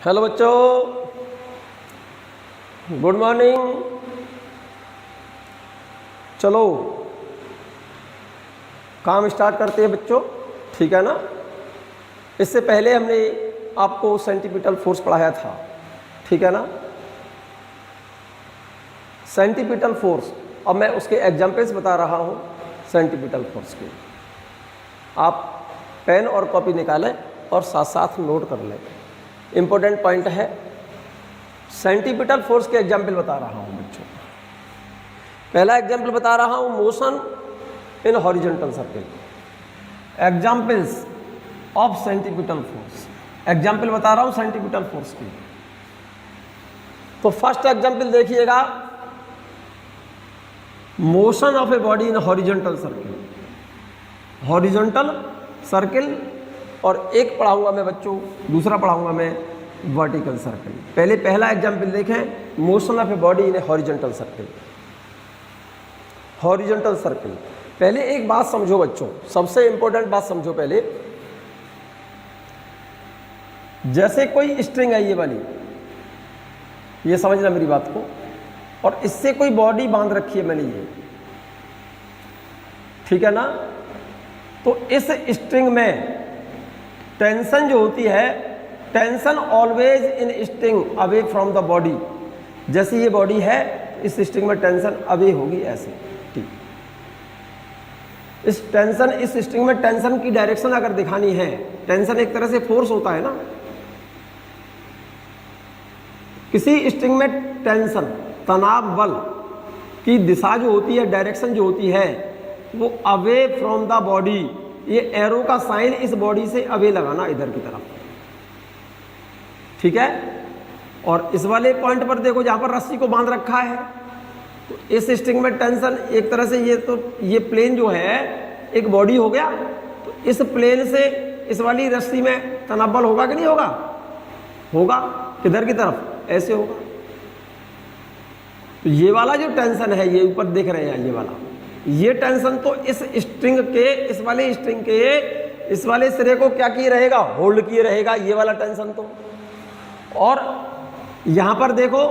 Hello बच्चों, good morning. चलो काम स्टार्ट करते हैं बच्चों, ठीक है ना। इससे पहले हमने आपको सेंटीपिटल फोर्स पढ़ाया था, ठीक है ना। सेंटीपिटल फोर्स, अब मैं उसके एग्जाम्पल्स बता रहा हूँ सेंटीपिटल फोर्स के। आप पेन और कॉपी निकालें और साथ साथ नोट कर लें। इम्पोर्टेंट पॉइंट है, सेंटीपिटल फोर्स के एग्जाम्पल बता रहा हूँ बच्चों। पहला एग्जाम्पल बता रहा हूँ motion in horizontal circle. Examples of centripetal force, example बता रहा हूँ सेंटीपिटल फोर्स की। तो फर्स्ट एग्जाम्पल देखिएगा, motion of a body in horizontal circle. Horizontal circle, और एक पढ़ाऊंगा मैं बच्चों, दूसरा पढ़ाऊंगा मैं वर्टिकल सर्किल। पहले पहला एग्जाम्पल देखें, motion of a body in A horizontal circle. Horizontal circle, पहले एक बात समझो बच्चों, सबसे इंपॉर्टेंट बात समझो पहले। जैसे कोई स्ट्रिंग है ये वाली, ये समझना मेरी बात को, और इससे कोई बॉडी बांध रखी है मैंने ये, ठीक है ना। तो इस स्ट्रिंग में टेंशन जो होती है, tension always in string away from the body. जैसे ये बॉडी है, इस स्ट्रिंग में टेंशन अवे होगी ऐसे, ठीक। इस स्ट्रिंग में टेंशन की डायरेक्शन अगर दिखानी है, टेंशन एक तरह से फोर्स होता है ना। किसी स्ट्रिंग में टेंशन, तनाव बल की दिशा जो होती है, डायरेक्शन जो होती है, वो अवे फ्रॉम द बॉडी। ये एरो का साइन इस बॉडी से अवे लगाना इधर की तरफ, ठीक है। और इस वाले पॉइंट पर देखो, जहां पर रस्सी को बांध रखा है, तो इस स्ट्रिंग में टेंशन एक तरह से, ये तो ये प्लेन जो है एक बॉडी हो गया, तो इस प्लेन से इस वाली रस्सी में तनाव बल होगा कि नहीं होगा? होगा। किधर की तरफ? ऐसे होगा। तो ये वाला जो टेंशन है, ये ऊपर देख रहे हैं, ये वाला, ये टेंशन तो इस स्ट्रिंग के, इस वाले स्ट्रिंग के इस वाले सिरे को क्या किए रहेगा? होल्ड किए रहेगा, ये वाला टेंशन तो। और यहां पर देखो,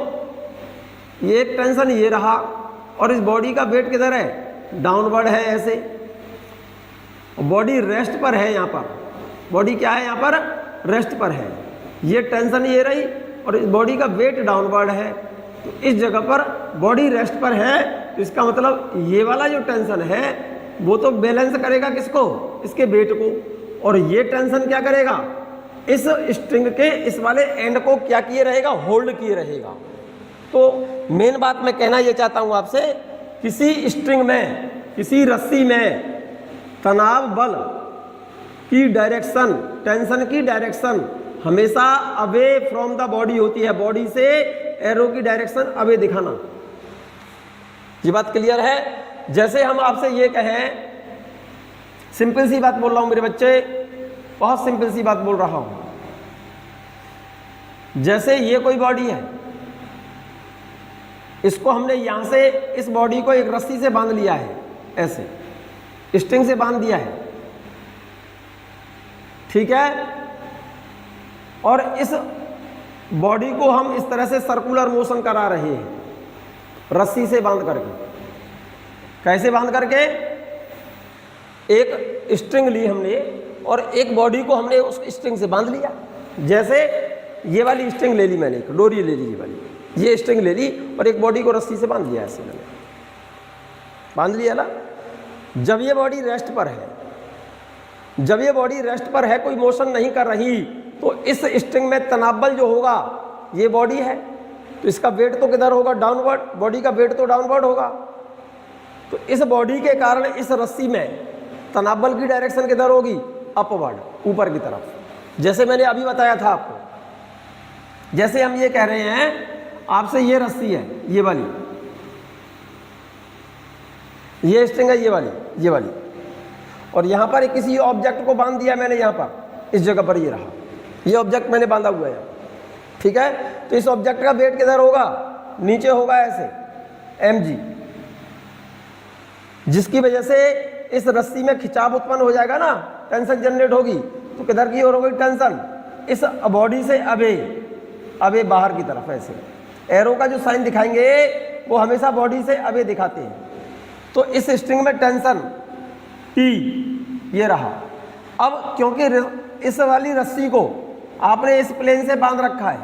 ये एक टेंशन ये रहा, और इस बॉडी का वेट किधर है? डाउनवर्ड है ऐसे। बॉडी रेस्ट पर है, यहां पर बॉडी क्या है? यहां पर रेस्ट पर है। ये टेंशन ये रही, और इस बॉडी का वेट डाउनवर्ड है। तो इस जगह पर बॉडी रेस्ट पर है, तो इसका मतलब ये वाला जो टेंशन है वो तो बैलेंस करेगा किसको? इसके वेट को। और ये टेंशन क्या करेगा? इस स्ट्रिंग के इस वाले एंड को क्या किए रहेगा? होल्ड किए रहेगा। तो मेन बात मैं कहना ये चाहता हूं आपसे, किसी स्ट्रिंग में, किसी रस्सी में तनाव बल की डायरेक्शन, टेंशन की डायरेक्शन हमेशा अवे फ्रॉम द बॉडी होती है। बॉडी से एरो की डायरेक्शन अवे दिखाना। ये बात क्लियर है? जैसे हम आपसे ये कहें, सिंपल सी बात बोल रहा हूं मेरे बच्चे, बहुत सिंपल सी बात बोल रहा हूं। जैसे ये कोई बॉडी है, इसको हमने यहां से, इस बॉडी को एक रस्सी से बांध लिया है, ऐसे स्ट्रिंग से बांध दिया है, ठीक है। और इस बॉडी को हम इस तरह से सर्कुलर मोशन करा रहे हैं, रस्सी से बांध करके। कैसे बांध करके? एक स्ट्रिंग ली हमने, और एक बॉडी को हमने उस स्ट्रिंग से बांध लिया। जैसे ये वाली स्ट्रिंग ले ली मैंने, एक डोरी ले ली, ये वाली, ये स्ट्रिंग ले ली, और एक बॉडी को रस्सी से बांध लिया, ऐसे मैंने बांध लिया ना। जब ये बॉडी रेस्ट पर है, जब ये बॉडी रेस्ट पर है, कोई मोशन नहीं कर रही, तो इस स्ट्रिंग में तनाव बल जो होगा, ये बॉडी है, तो इसका वेट तो किधर होगा? डाउनवर्ड। बॉडी का वेट तो डाउनवर्ड होगा। तो इस बॉडी के कारण इस रस्सी में तनाव बल की डायरेक्शन किधर होगी? अपवर्ड, ऊपर की तरफ। जैसे मैंने अभी बताया था आपको, जैसे हम ये कह रहे हैं आपसे, ये रस्सी है, ये वाली, ये स्ट्रिंग है, ये वाली, और यहां पर किसी ऑब्जेक्ट को बांध दिया मैंने, यहां पर इस जगह पर ये रहा, ये ऑब्जेक्ट मैंने बांधा हुआ है, ठीक है। तो इस ऑब्जेक्ट का वेट किधर होगा? नीचे होगा, ऐसे mg, जिसकी वजह से इस रस्सी में खिंचाव उत्पन्न हो जाएगा ना, टेंशन जनरेट होगी। तो किधर की ओर होगी टेंशन? इस बॉडी से अवे, अवे बाहर की तरफ, ऐसे एरो का जो साइन दिखाएंगे वो हमेशा बॉडी से अवे दिखाते हैं। तो इस स्ट्रिंग में टेंशन T ये रहा। अब क्योंकि इस वाली रस्सी को आपने इस प्लेन से बांध रखा है,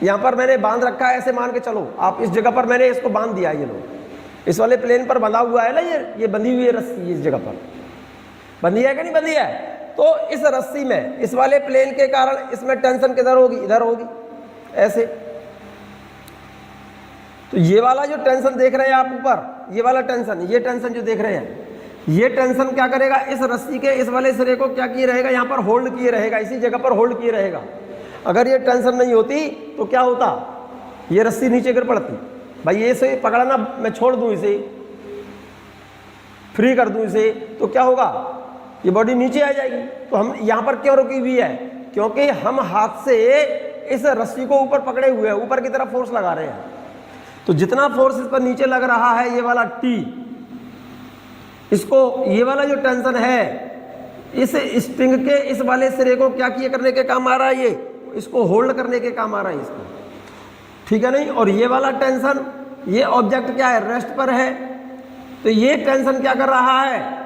यहाँ पर मैंने बांध रखा है, ऐसे मान के चलो आप इस जगह पर मैंने इसको बांध दिया है, ये लो इस वाले प्लेन पर बंधा हुआ है ना, ये बंधी हुई है रस्सी, इस जगह पर बंधी है कि नहीं बंधी है। तो इस रस्सी में इस वाले प्लेन के कारण इसमें टेंशन किधर होगी, इधर होगी ऐसे। तो ये वाला जो टेंशन देख रहे हैं आप ऊपर, ये वाला टेंशन, ये टेंशन जो देख रहे हैं, ये टेंशन क्या करेगा, इस रस्सी के इस वाले सिरे को क्या किए रहेगा, यहाँ पर होल्ड किए रहेगा, इसी जगह पर होल्ड किए रहेगा। अगर ये टेंशन नहीं होती तो क्या होता, ये रस्सी नीचे गिर पड़ती। भाई ये से पकड़ना, मैं छोड़ दूं इसे, फ्री कर दूं इसे, तो क्या होगा, ये बॉडी नीचे आ जाएगी। तो हम यहाँ पर क्यों रुकी हुई है, क्योंकि हम हाथ से इस रस्सी को ऊपर पकड़े हुए हैं, ऊपर की तरफ फोर्स लगा रहे हैं। तो जितना फोर्स इस पर नीचे लग रहा है, ये वाला T, इसको ये वाला जो टेंशन है इस स्ट्रिंग के इस वाले सिरे को क्या किए करने के काम आ रहा है, ये इसको होल्ड करने के काम आ रहा है इसको, ठीक है नहीं। और ये वाला टेंशन, ये ऑब्जेक्ट क्या है, रेस्ट पर है। तो ये टेंशन क्या कर रहा है,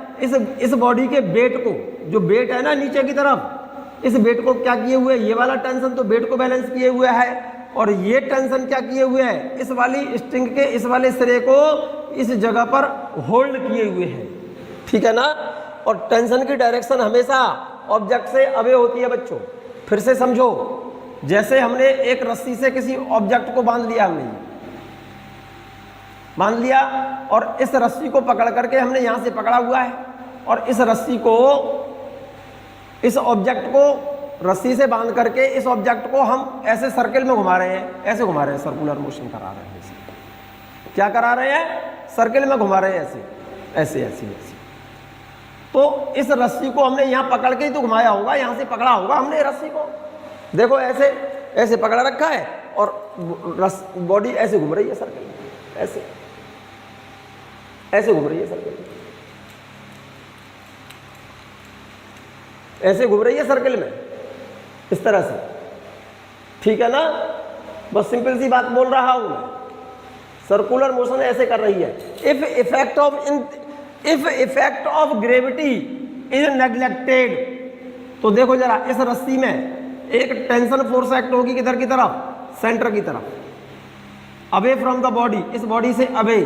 इस बॉडी के वेट को, जो वेट है ना नीचे की तरफ, इस वेट को क्या किए हुए, ये वाला टेंशन तो वेट को बैलेंस किए हुए है, और ये टेंशन क्या किए हुए है, इस वाली स्ट्रिंग के इस वाले सिरे को इस जगह पर होल्ड किए हुए है, ठीक है ना। और टेंशन की डायरेक्शन हमेशा ऑब्जेक्ट से अवे होती है बच्चों। फिर से समझो, जैसे हमने एक रस्सी से किसी ऑब्जेक्ट को बांध लिया, हमने बांध लिया और इस रस्सी को पकड़ करके हमने यहां से पकड़ा हुआ है, और इस रस्सी को, इस ऑब्जेक्ट को रस्सी से बांध करके इस ऑब्जेक्ट को हम ऐसे सर्कल में घुमा रहे हैं, ऐसे घुमा रहे हैं, सर्कुलर मोशन करा रहे हैं। क्या करा रहे हैं, सर्कल में घुमा रहे हैं, ऐसे ऐसे ऐसे ऐसे। तो इस रस्सी को हमने यहाँ पकड़ के ही तो घुमाया होगा, यहाँ से पकड़ा होगा हमने रस्सी को, देखो ऐसे ऐसे पकड़ रखा है, और बॉडी ऐसे घूम रही है सर्कल में, ऐसे ऐसे घूम रही है सर्कल में, ऐसे घूम रही है सर्कल में, इस तरह से, ठीक है ना। बस सिंपल सी बात बोल रहा हूं मैं, सर्कुलर मोशन ऐसे कर रही है। If effect of gravity is neglected, तो देखो जरा, इस रस्सी में एक टेंशन फोर्स एक्ट होगी किधर की तरफ, सेंटर की तरफ, अवे फ्रॉम द बॉडी, इस बॉडी से अवे।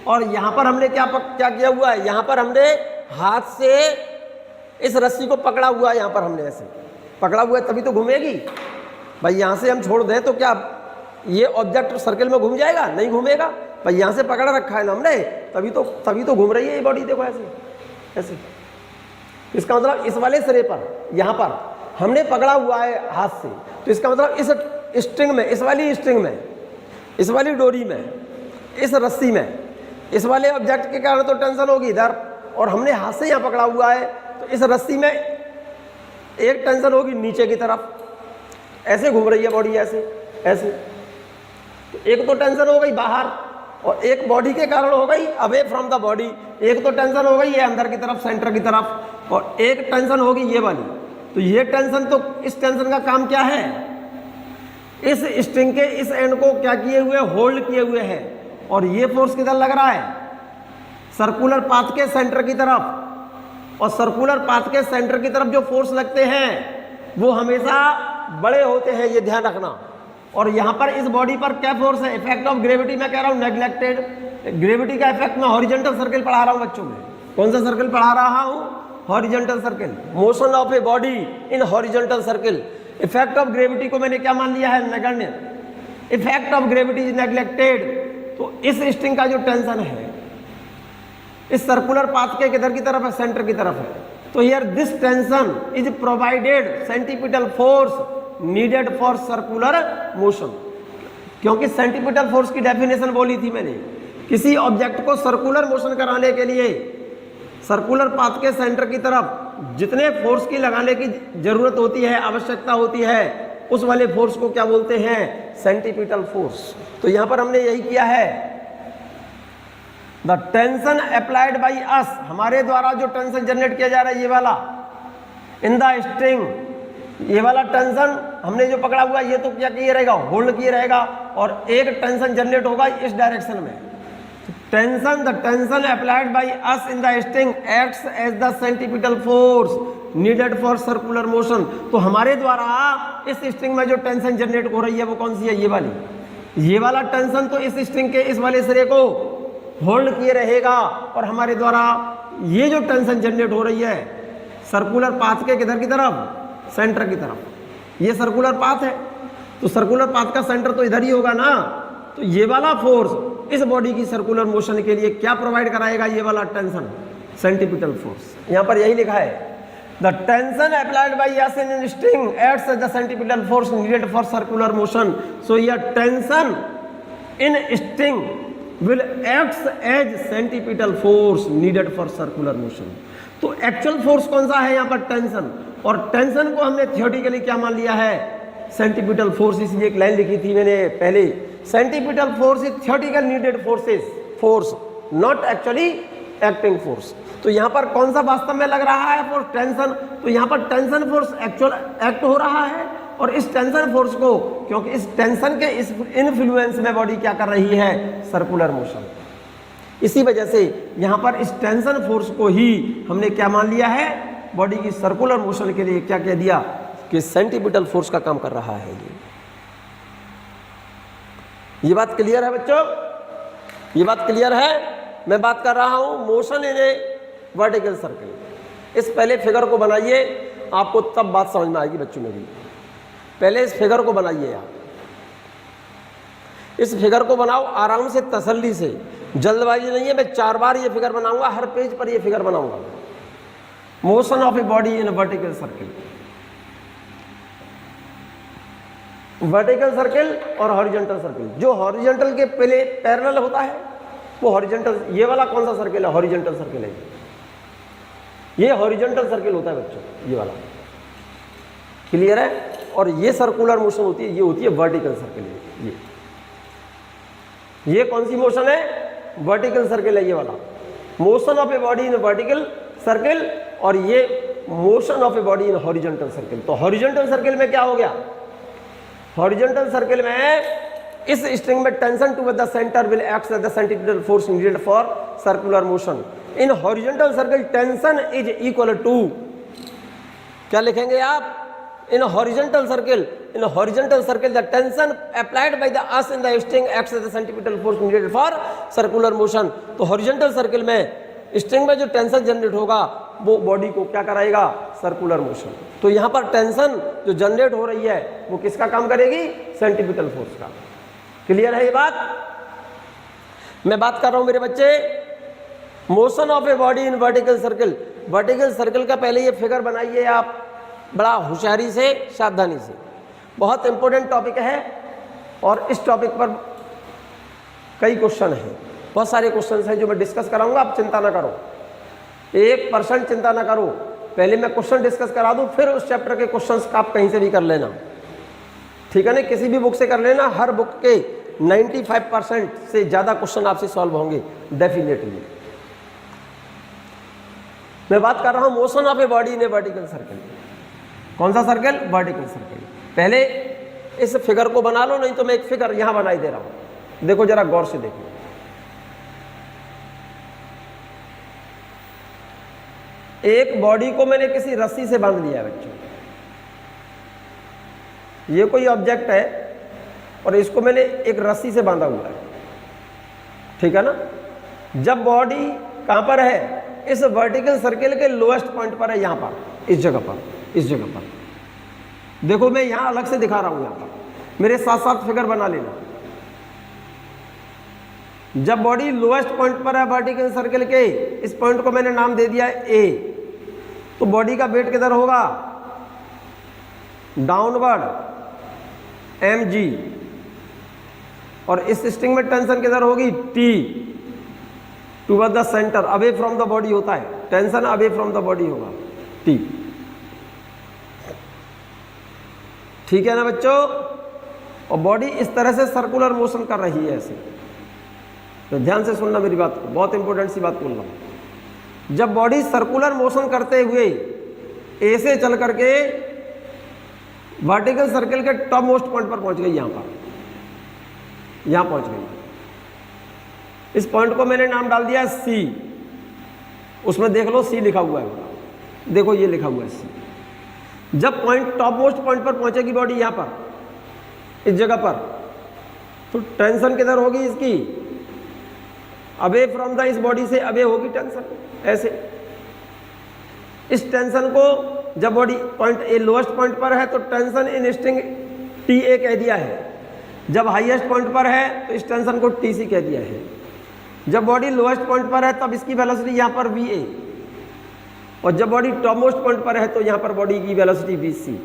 और यहां पर हमने क्या किया हुआ है, यहां पर हमने हाथ से इस रस्सी को पकड़ा हुआ है, यहां पर हमने ऐसे पकड़ा हुआ है, तभी तो घूमेगी। भाई यहां से हम छोड़ दें तो क्या ये ऑब्जेक्ट सर्कल में घूम जाएगा, नहीं घूमेगा। भाई यहां से पकड़ रखा है ना हमने, तभी तो घूम रही है ये बॉडी, देखो ऐसे ऐसे। इसका मतलब इस वाले सिरे पर, यहां पर हमने पकड़ा हुआ है हाथ से, तो इसका मतलब इस स्ट्रिंग में, इस वाली स्ट्रिंग में, इस वाली डोरी में, इस रस्सी में, इस वाले ऑब्जेक्ट के कारण तो टेंशन होगी इधर, और हमने हाथ से यहां पकड़ा हुआ है, तो इस रस्सी में एक टेंशन होगी नीचे की तरफ, ऐसे घूम रही है बॉडी, ऐसे ऐसे। तो एक तो टेंशन हो गई बाहर, और एक बॉडी के कारण हो गई अवे फ्रॉम द बॉडी। एक तो टेंशन हो गई ये अंदर की तरफ, सेंटर की तरफ, और एक टेंशन होगी ये वाली। तो ये टेंशन, तो इस टेंशन का काम क्या है, इस स्ट्रिंग के इस एंड को क्या किए हुए, होल्ड किए हुए है। और ये फोर्स किधर लग रहा है, सर्कुलर पाथ के सेंटर की तरफ। और सर्कुलर पाथ के सेंटर की तरफ जो फोर्स लगते हैं वो हमेशा बड़े होते हैं, ये ध्यान रखना। और यहाँ पर इस बॉडी पर क्या फोर्स है, इफेक्ट ऑफ ग्रेविटी मैं कह रहा हूँ नेग्लेक्टेड। ग्रेविटी का इफेक्ट मैं हॉरिजॉन्टल सर्कल पढ़ा रहा हूँ बच्चों में। कौन सा सर्कल पढ़ा रहा हूँ, horizontal circle, motion of a body in horizontal circle. Effect of gravity को मैंने क्या मान लिया है, नगण्य। Effect of gravity is neglected. तो इस स्ट्रिंग का जो टेंशन है इस सर्कुलर पाथ के किधर की तरफ है, सेंटर की तरफ है। तो here this tension is provided centripetal force needed for circular motion. क्योंकि सेंटीपिटल फोर्स की डेफिनेशन बोली थी मैंने, किसी ऑब्जेक्ट को सर्कुलर मोशन कराने के लिए सर्कुलर पाथ के सेंटर की तरफ जितने फोर्स की लगाने की जरूरत होती है, आवश्यकता होती है, उस वाले फोर्स को क्या बोलते हैं, सेंटीपिटल फोर्स। तो यहां पर हमने यही किया है, the tension applied by us, हमारे द्वारा जो टेंशन जनरेट किया जा रहा है ये वाला, इन द स्ट्रिंग, ये वाला टेंशन हमने जो पकड़ा हुआ ये तो क्या किए रहेगा, होल्ड किए रहेगा, और एक टेंशन जनरेट होगा इस डायरेक्शन में। Tension, the tension applied by us in the string acts as the centripetal force needed for circular motion. तो हमारे द्वारा इस स्ट्रिंग में जो टेंशन जनरेट हो रही है वो कौन सी है, ये वाली। ये वाला टेंशन तो इस स्ट्रिंग के इस वाले सिरे को होल्ड किए रहेगा, और हमारे द्वारा ये जो टेंशन जनरेट हो रही है सर्कुलर पाथ के किधर की तरफ, सेंटर की तरफ। ये सर्कुलर पाथ है तो सर्कुलर पाथ का सेंटर तो इधर ही होगा ना। तो ये वाला फोर्स इस बॉडी की सर्कुलर मोशन के लिए क्या प्रोवाइड कराएगा, ये वाला टेंशन, सेंट्रीपिटल फोर्स। यहां पर यही लिखा है, the tension applied by S in string acts as the centripetal force needed for circular motion. So ये tension in string will acts as centripetal force needed for circular motion. तो actual force कौन सा है यहाँ पर, tension, और tension को हमने थियोरेटिकली क्या मान लिया है, सेंट्रीपिटल फोर्स। इसलिए एक लाइन लिखी थी मैंने पहले, centripetal force is theoretical needed force not actually acting force. तो यहाँ पर कौन सा वास्तव में लग रहा है फोर्स, टेंशन। तो यहाँ पर टेंशन फोर्स एक्चुअल एक्ट हो रहा है, और इस टेंशन फोर्स को, क्योंकि इस टेंशन के इस इन्फ्लुएंस में बॉडी क्या कर रही है, सर्कुलर मोशन। इसी वजह से यहाँ पर इस टेंशन फोर्स को ही हमने क्या मान लिया है, बॉडी की सर्कुलर मोशन के लिए क्या कह दिया कि सेंट्रीपिटल फोर्स का काम कर रहा है। ये बात क्लियर है बच्चों, ये बात क्लियर है। मैं बात कर रहा हूं motion in a vertical circle. इस पहले फिगर को बनाइए, आपको तब बात समझ में आएगी बच्चों मेरी। पहले इस फिगर को बनाइए आप, इस फिगर को बनाओ आराम से, तसल्ली से, जल्दबाजी नहीं है। मैं 4 बार ये फिगर बनाऊंगा, हर पेज पर ये फिगर बनाऊंगा। Motion of a body in vertical circle, vertical circle और हॉरिजॉन्टल सर्किल। जो हॉरिजॉन्टल के पहले पैरेलल होता है वो हॉरिजॉन्टल, ये वाला कौन सा सर्किल है, हॉरिजॉन्टल सर्किल है। ये हॉरिजॉन्टल सर्किल होता है बच्चों, ये वाला क्लियर है। और ये सर्कुलर मोशन होती है, ये होती है वर्टिकल सर्किल। ये कौन सी मोशन है, वर्टिकल सर्किल है ये वाला, motion of a body in vertical circle, और ये motion of a body in horizontal circle. तो हॉरिजॉन्टल सर्किल में क्या हो गया, हॉरिजॉन्टल सर्किल में इस स्ट्रिंग में tension toward the centre will act as the centripetal force needed for circular motion. In horizontal circle tension is equal to, क्या लिखेंगे आप, in a horizontal circle the tension applied by the us in the string acts as the centripetal force needed for circular motion। तो horizontal circle में string में जो tension generate होगा वो body को क्या कराएगा, सर्कुलर मोशन। तो यहाँ पर टेंशन जो जनरेट हो रही है वो किसका काम करेगी, सेंट्रीपिटल फोर्स का। क्लियर है ये बात। मैं बात कर रहा हूँ मेरे बच्चे, motion of a body in vertical circle. Vertical circle का पहले ये फिगर बनाइए आप बड़ा होशियारी से, सावधानी से। बहुत इंपॉर्टेंट टॉपिक है और इस टॉपिक पर कई क्वेश्चन हैं, बहुत सारे क्वेश्चन हैं जो मैं डिस्कस कराऊंगा। आप चिंता ना करो, 1% चिंता ना करो। पहले मैं क्वेश्चन डिस्कस करा दूं, फिर उस चैप्टर के क्वेश्चंस का आप कहीं से भी कर लेना, ठीक है ना, किसी भी बुक से कर लेना। हर बुक के 95% से ज़्यादा क्वेश्चन आपसे सॉल्व होंगे डेफिनेटली। मैं बात कर रहा हूँ motion of a body in a vertical circle. कौन सा सर्कल, वर्टिकल सर्किल। पहले इस फिगर को बना लो, नहीं तो मैं एक फिगर यहां बनाई दे रहा हूं, देखो जरा गौर से देखो। एक बॉडी को मैंने किसी रस्सी से बांध लिया है बच्चों, ये कोई ऑब्जेक्ट है और इसको मैंने एक रस्सी से बांधा हुआ है, ठीक है ना। जब बॉडी कहां पर है, इस वर्टिकल सर्किल के लोएस्ट पॉइंट पर है, यहां पर, इस जगह पर, इस जगह पर देखो, मैं यहां अलग से दिखा रहा हूं, यहां पर मेरे साथ साथ फिगर बना लेना। जब बॉडी लोएस्ट पॉइंट पर है वर्टिकल सर्किल के, इस पॉइंट को मैंने नाम दे दिया है ए, तो बॉडी का वेट किधर होगा, डाउनवर्ड mg, और इस स्ट्रिंग में टेंशन किधर होगी T, toward the centre, away from the body होता है, tension away from the body होगा T, ठीक है ना बच्चों। और बॉडी इस तरह से सर्कुलर मोशन कर रही है ऐसे, तो ध्यान से सुनना मेरी बात को, बहुत इंपॉर्टेंट सी बात बोल रहा हूं। जब बॉडी सर्कुलर मोशन करते हुए ए से चल करके वर्टिकल सर्कल के टॉप मोस्ट पॉइंट पर पहुंच गई, यहां पहुंच गई। इस पॉइंट को मैंने नाम डाल दिया सी, उसमें देख लो सी लिखा हुआ है, देखो ये लिखा हुआ है सी। जब पॉइंट टॉप मोस्ट पॉइंट पर पहुंचेगी बॉडी यहां पर, इस जगह पर, तो टेंशन किधर होगी इसकी, अवे फ्रॉम द, इस बॉडी से अवे होगी टेंशन, ऐसे। इस टेंशन को जब body point A lowest point पर है तो tension in string T A कह दिया है, जब हाईएस्ट पॉइंट पर है तो इस टेंशन को टी सी कह दिया है। जब बॉडी लोएस्ट पॉइंट पर है तब इसकी वेलोसिटी यहाँ पर वी ए, और जब बॉडी टॉप मोस्ट पॉइंट पर है तो यहाँ पर बॉडी की वेलोसिटी वी सी।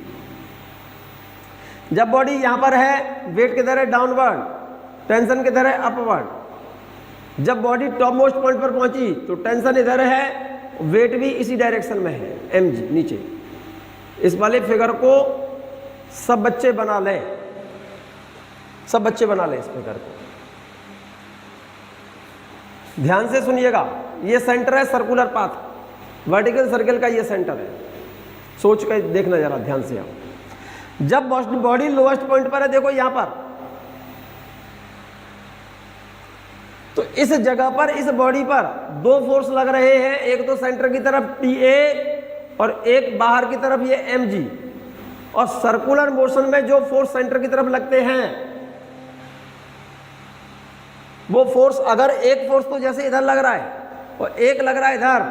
जब बॉडी यहाँ पर है, वेट किधर है, डाउनवर्ड, टेंशन किधर है, अपवर्ड। जब बॉडी टॉप मोस्ट पॉइंट पर पहुंची तो टेंशन इधर है, वेट भी इसी डायरेक्शन में है, एम जी नीचे। इस वाले फिगर को सब बच्चे बना लें, सब बच्चे बना लें इस फिगर को, ध्यान से सुनिएगा। ये सेंटर है सर्कुलर पाथ, वर्टिकल सर्कल का ये सेंटर है, सोच कर देखना जरा ध्यान से आप। जब बॉडी लोएस्ट पॉइंट पर है, देखो यहां पर, तो इस जगह पर, इस बॉडी पर दो फोर्स लग रहे हैं, एक तो सेंटर की तरफ टी ए और एक बाहर की तरफ ये एम जी। और सर्कुलर मोशन में जो फोर्स सेंटर की तरफ लगते हैं, वो फोर्स, अगर एक फोर्स तो जैसे इधर लग रहा है और एक लग रहा है इधर,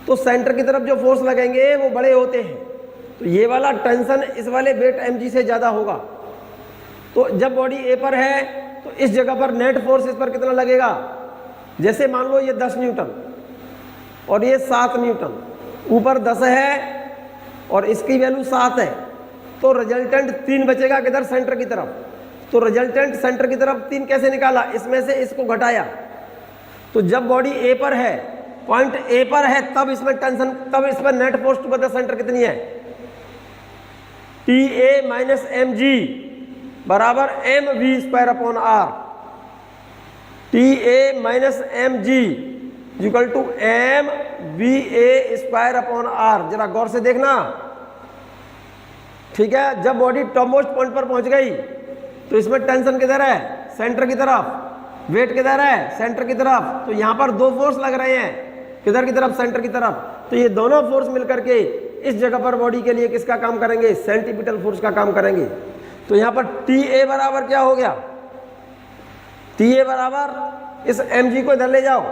तो सेंटर की तरफ जो फोर्स लगेंगे वो बड़े होते हैं, तो ये वाला टेंशन इस वाले वेट एम जी से ज्यादा होगा। तो जब बॉडी ए पर है तो इस जगह पर नेट फोर्स इस पर कितना लगेगा, जैसे मान लो ये 10 न्यूटन और ये 7 न्यूटन, ऊपर 10 है और इसकी वैल्यू 7 है, तो रिजल्टेंट 3 बचेगा किधर, सेंटर की तरफ। तो रिजल्टेंट सेंटर की तरफ 3 कैसे निकाला, इसमें से इसको घटाया। तो जब बॉडी ए पर है, पॉइंट ए पर है, तब इसमें टेंशन, तब इसमें net force to the center कितनी है, T A minus M G बराबर M we square upon R. T A minus M G equal to M V A square upon R. जरा गौर से देखना, ठीक है। जब बॉडी टॉप मोस्ट पॉइंट पर पहुंच गई तो इसमें टेंशन किधर है, सेंटर की तरफ, वेट किधर है, सेंटर की तरफ। तो यहां पर दो फोर्स लग रहे हैं, किधर की तरफ, सेंटर की तरफ। तो ये दोनों फोर्स मिलकर के इस जगह पर बॉडी के लिए किसका काम करेंगे, सेंट्रीपिटल फोर्स का काम करेंगे। तो यहां पर टी ए बराबर क्या हो गया, टी ए बराबर, इस एम जी को इधर ले जाओ,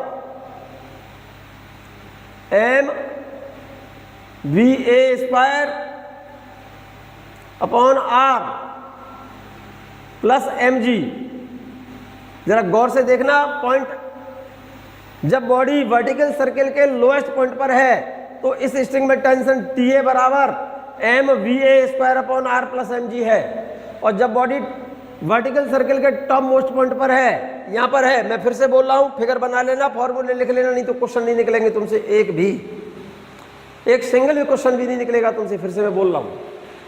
m V A square upon are plus M g. जरा गौर से देखना पॉइंट, जब बॉडी वर्टिकल सर्कल के लोएस्ट पॉइंट पर है तो इस स्ट्रिंग में टेंशन टी ए बराबर M V A square upon are plus M g है। और जब बॉडी वर्टिकल सर्कल के टॉप मोस्ट पॉइंट पर है, यहां पर है, मैं फिर से बोल रहा हूं, फिगर बना लेना, फॉर्मूले लिख लेना, नहीं तो क्वेश्चन नहीं निकलेंगे तुमसे, एक भी, एक सिंगल भी क्वेश्चन भी नहीं निकलेगा तुमसे, फिर से मैं बोल रहा हूं।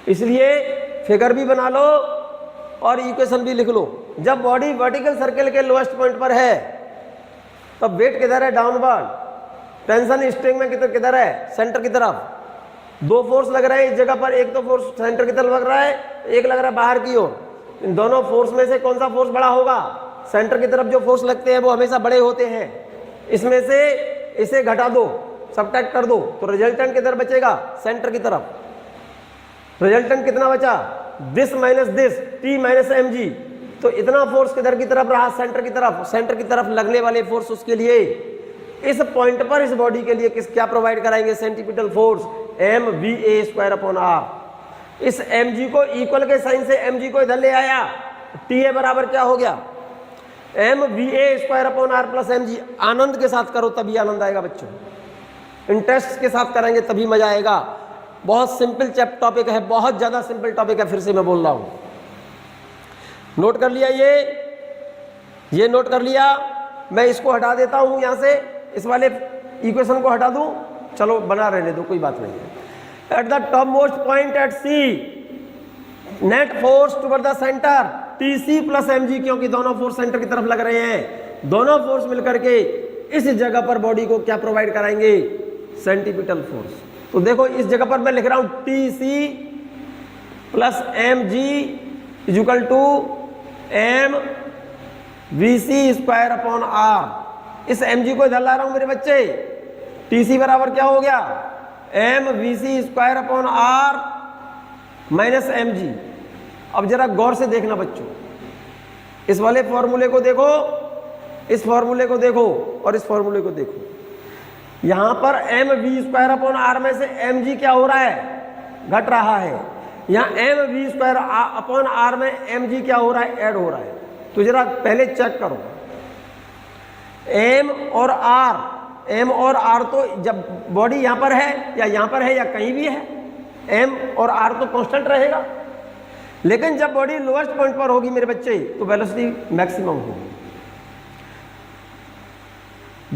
इसलिए फिगर भी बना लो और इक्वेशन भी लिख लो। जब बॉडी वर्टिकल सर्कल के लोएस्ट पॉइंट पर है तब वेट किधर है, डाउनवर्ड, टेंशन स्ट्रिंग में किधर है, सेंटर की तरफ। दो फोर्स लग रहे हैं इस जगह पर, एक तो फोर्स सेंटर की तरफ लग रहा है, एक लग रहा है बाहर की ओर। इन दोनों फोर्स में से कौन सा फोर्स बड़ा होगा, सेंटर की तरफ जो फोर्स लगते हैं वो हमेशा बड़े होते हैं। इसमें से इसे घटा दो, सबट्रैक्ट कर दो, तो रिजल्टेंट किधर बचेगा, सेंटर की तरफ। रिजल्टेंट कितना बचा, this minus this, T minus M g. तो इतना फोर्स किधर की तरफ रहा, सेंटर की तरफ। सेंटर की तरफ लगने वाले फोर्स, उसके लिए इस पॉइंट पर इस बॉडी के लिए क्या प्रोवाइड कराएंगे, centripetal force m V A square upon r. इस एम जी को इक्वल के साइन से एम जी को इधर ले आया, टी ए बराबर क्या हो गया, M V A square upon are plus M G. आनंद के साथ करो तभी आनंद आएगा बच्चों, इंटरेस्ट के साथ करेंगे तभी मजा आएगा। बहुत सिंपल टॉपिक है, बहुत ज्यादा सिंपल टॉपिक है, फिर से मैं बोल रहा हूं। नोट कर लिया, ये नोट कर लिया। मैं इसको हटा देता हूं यहां से, इस वाले इक्वेशन को हटा दूं, चलो बना रहने दो, कोई बात नहीं है। At the top most point at c net force toward the centre T c plus M g, क्योंकि दोनों फोर्स सेंटर की तरफ लग रहे हैं। दोनों फोर्स मिलकर के इस जगह पर बॉडी को क्या प्रोवाइड कराएंगे, सेंट्रीपिटल फोर्स। तो देखो इस जगह पर मैं लिख रहा हूं T c plus M G equal to M v C square upon r. इस एम जी को इधर ला रहा हूं मेरे बच्चे, टी सी बराबर क्या हो गया, एम वी सी square upon r minus M g. अब जरा गौर से देखना बच्चों, इस वाले फॉर्मूले को देखो, इस फॉर्मूले को देखो और इस फॉर्मूले को देखो। यहां पर m we square upon r में से एम जी क्या हो रहा है, घट रहा है। यहां m we square upon r में एम जी क्या हो रहा है, ऐड हो रहा है। तो जरा पहले चेक करो, एम और आर तो जब बॉडी यहां पर है या यहां पर है या कहीं भी है, एम और आर तो कांस्टेंट रहेगा। लेकिन जब बॉडी लोएस्ट पॉइंट पर होगी मेरे बच्चे तो वेलोसिटी मैक्सिमम होगी।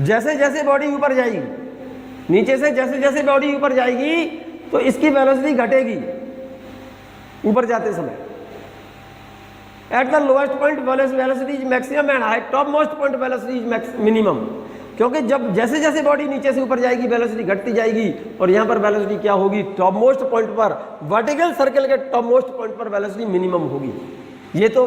जैसे जैसे बॉडी ऊपर जाएगी, नीचे से जैसे जैसे बॉडी ऊपर जाएगी तो इसकी वेलोसिटी घटेगी ऊपर जाते समय। Eight the lowest point velocity is maximum and high top most point velocity is minimum. क्योंकि जब जैसे जैसे बॉडी नीचे से ऊपर जाएगी वेलोसिटी घटती जाएगी और यहां पर वेलोसिटी क्या होगी, टॉप मोस्ट पॉइंट पर, वर्टिकल सर्कल के टॉप मोस्ट पॉइंट पर वेलोसिटी मिनिमम होगी। ये तो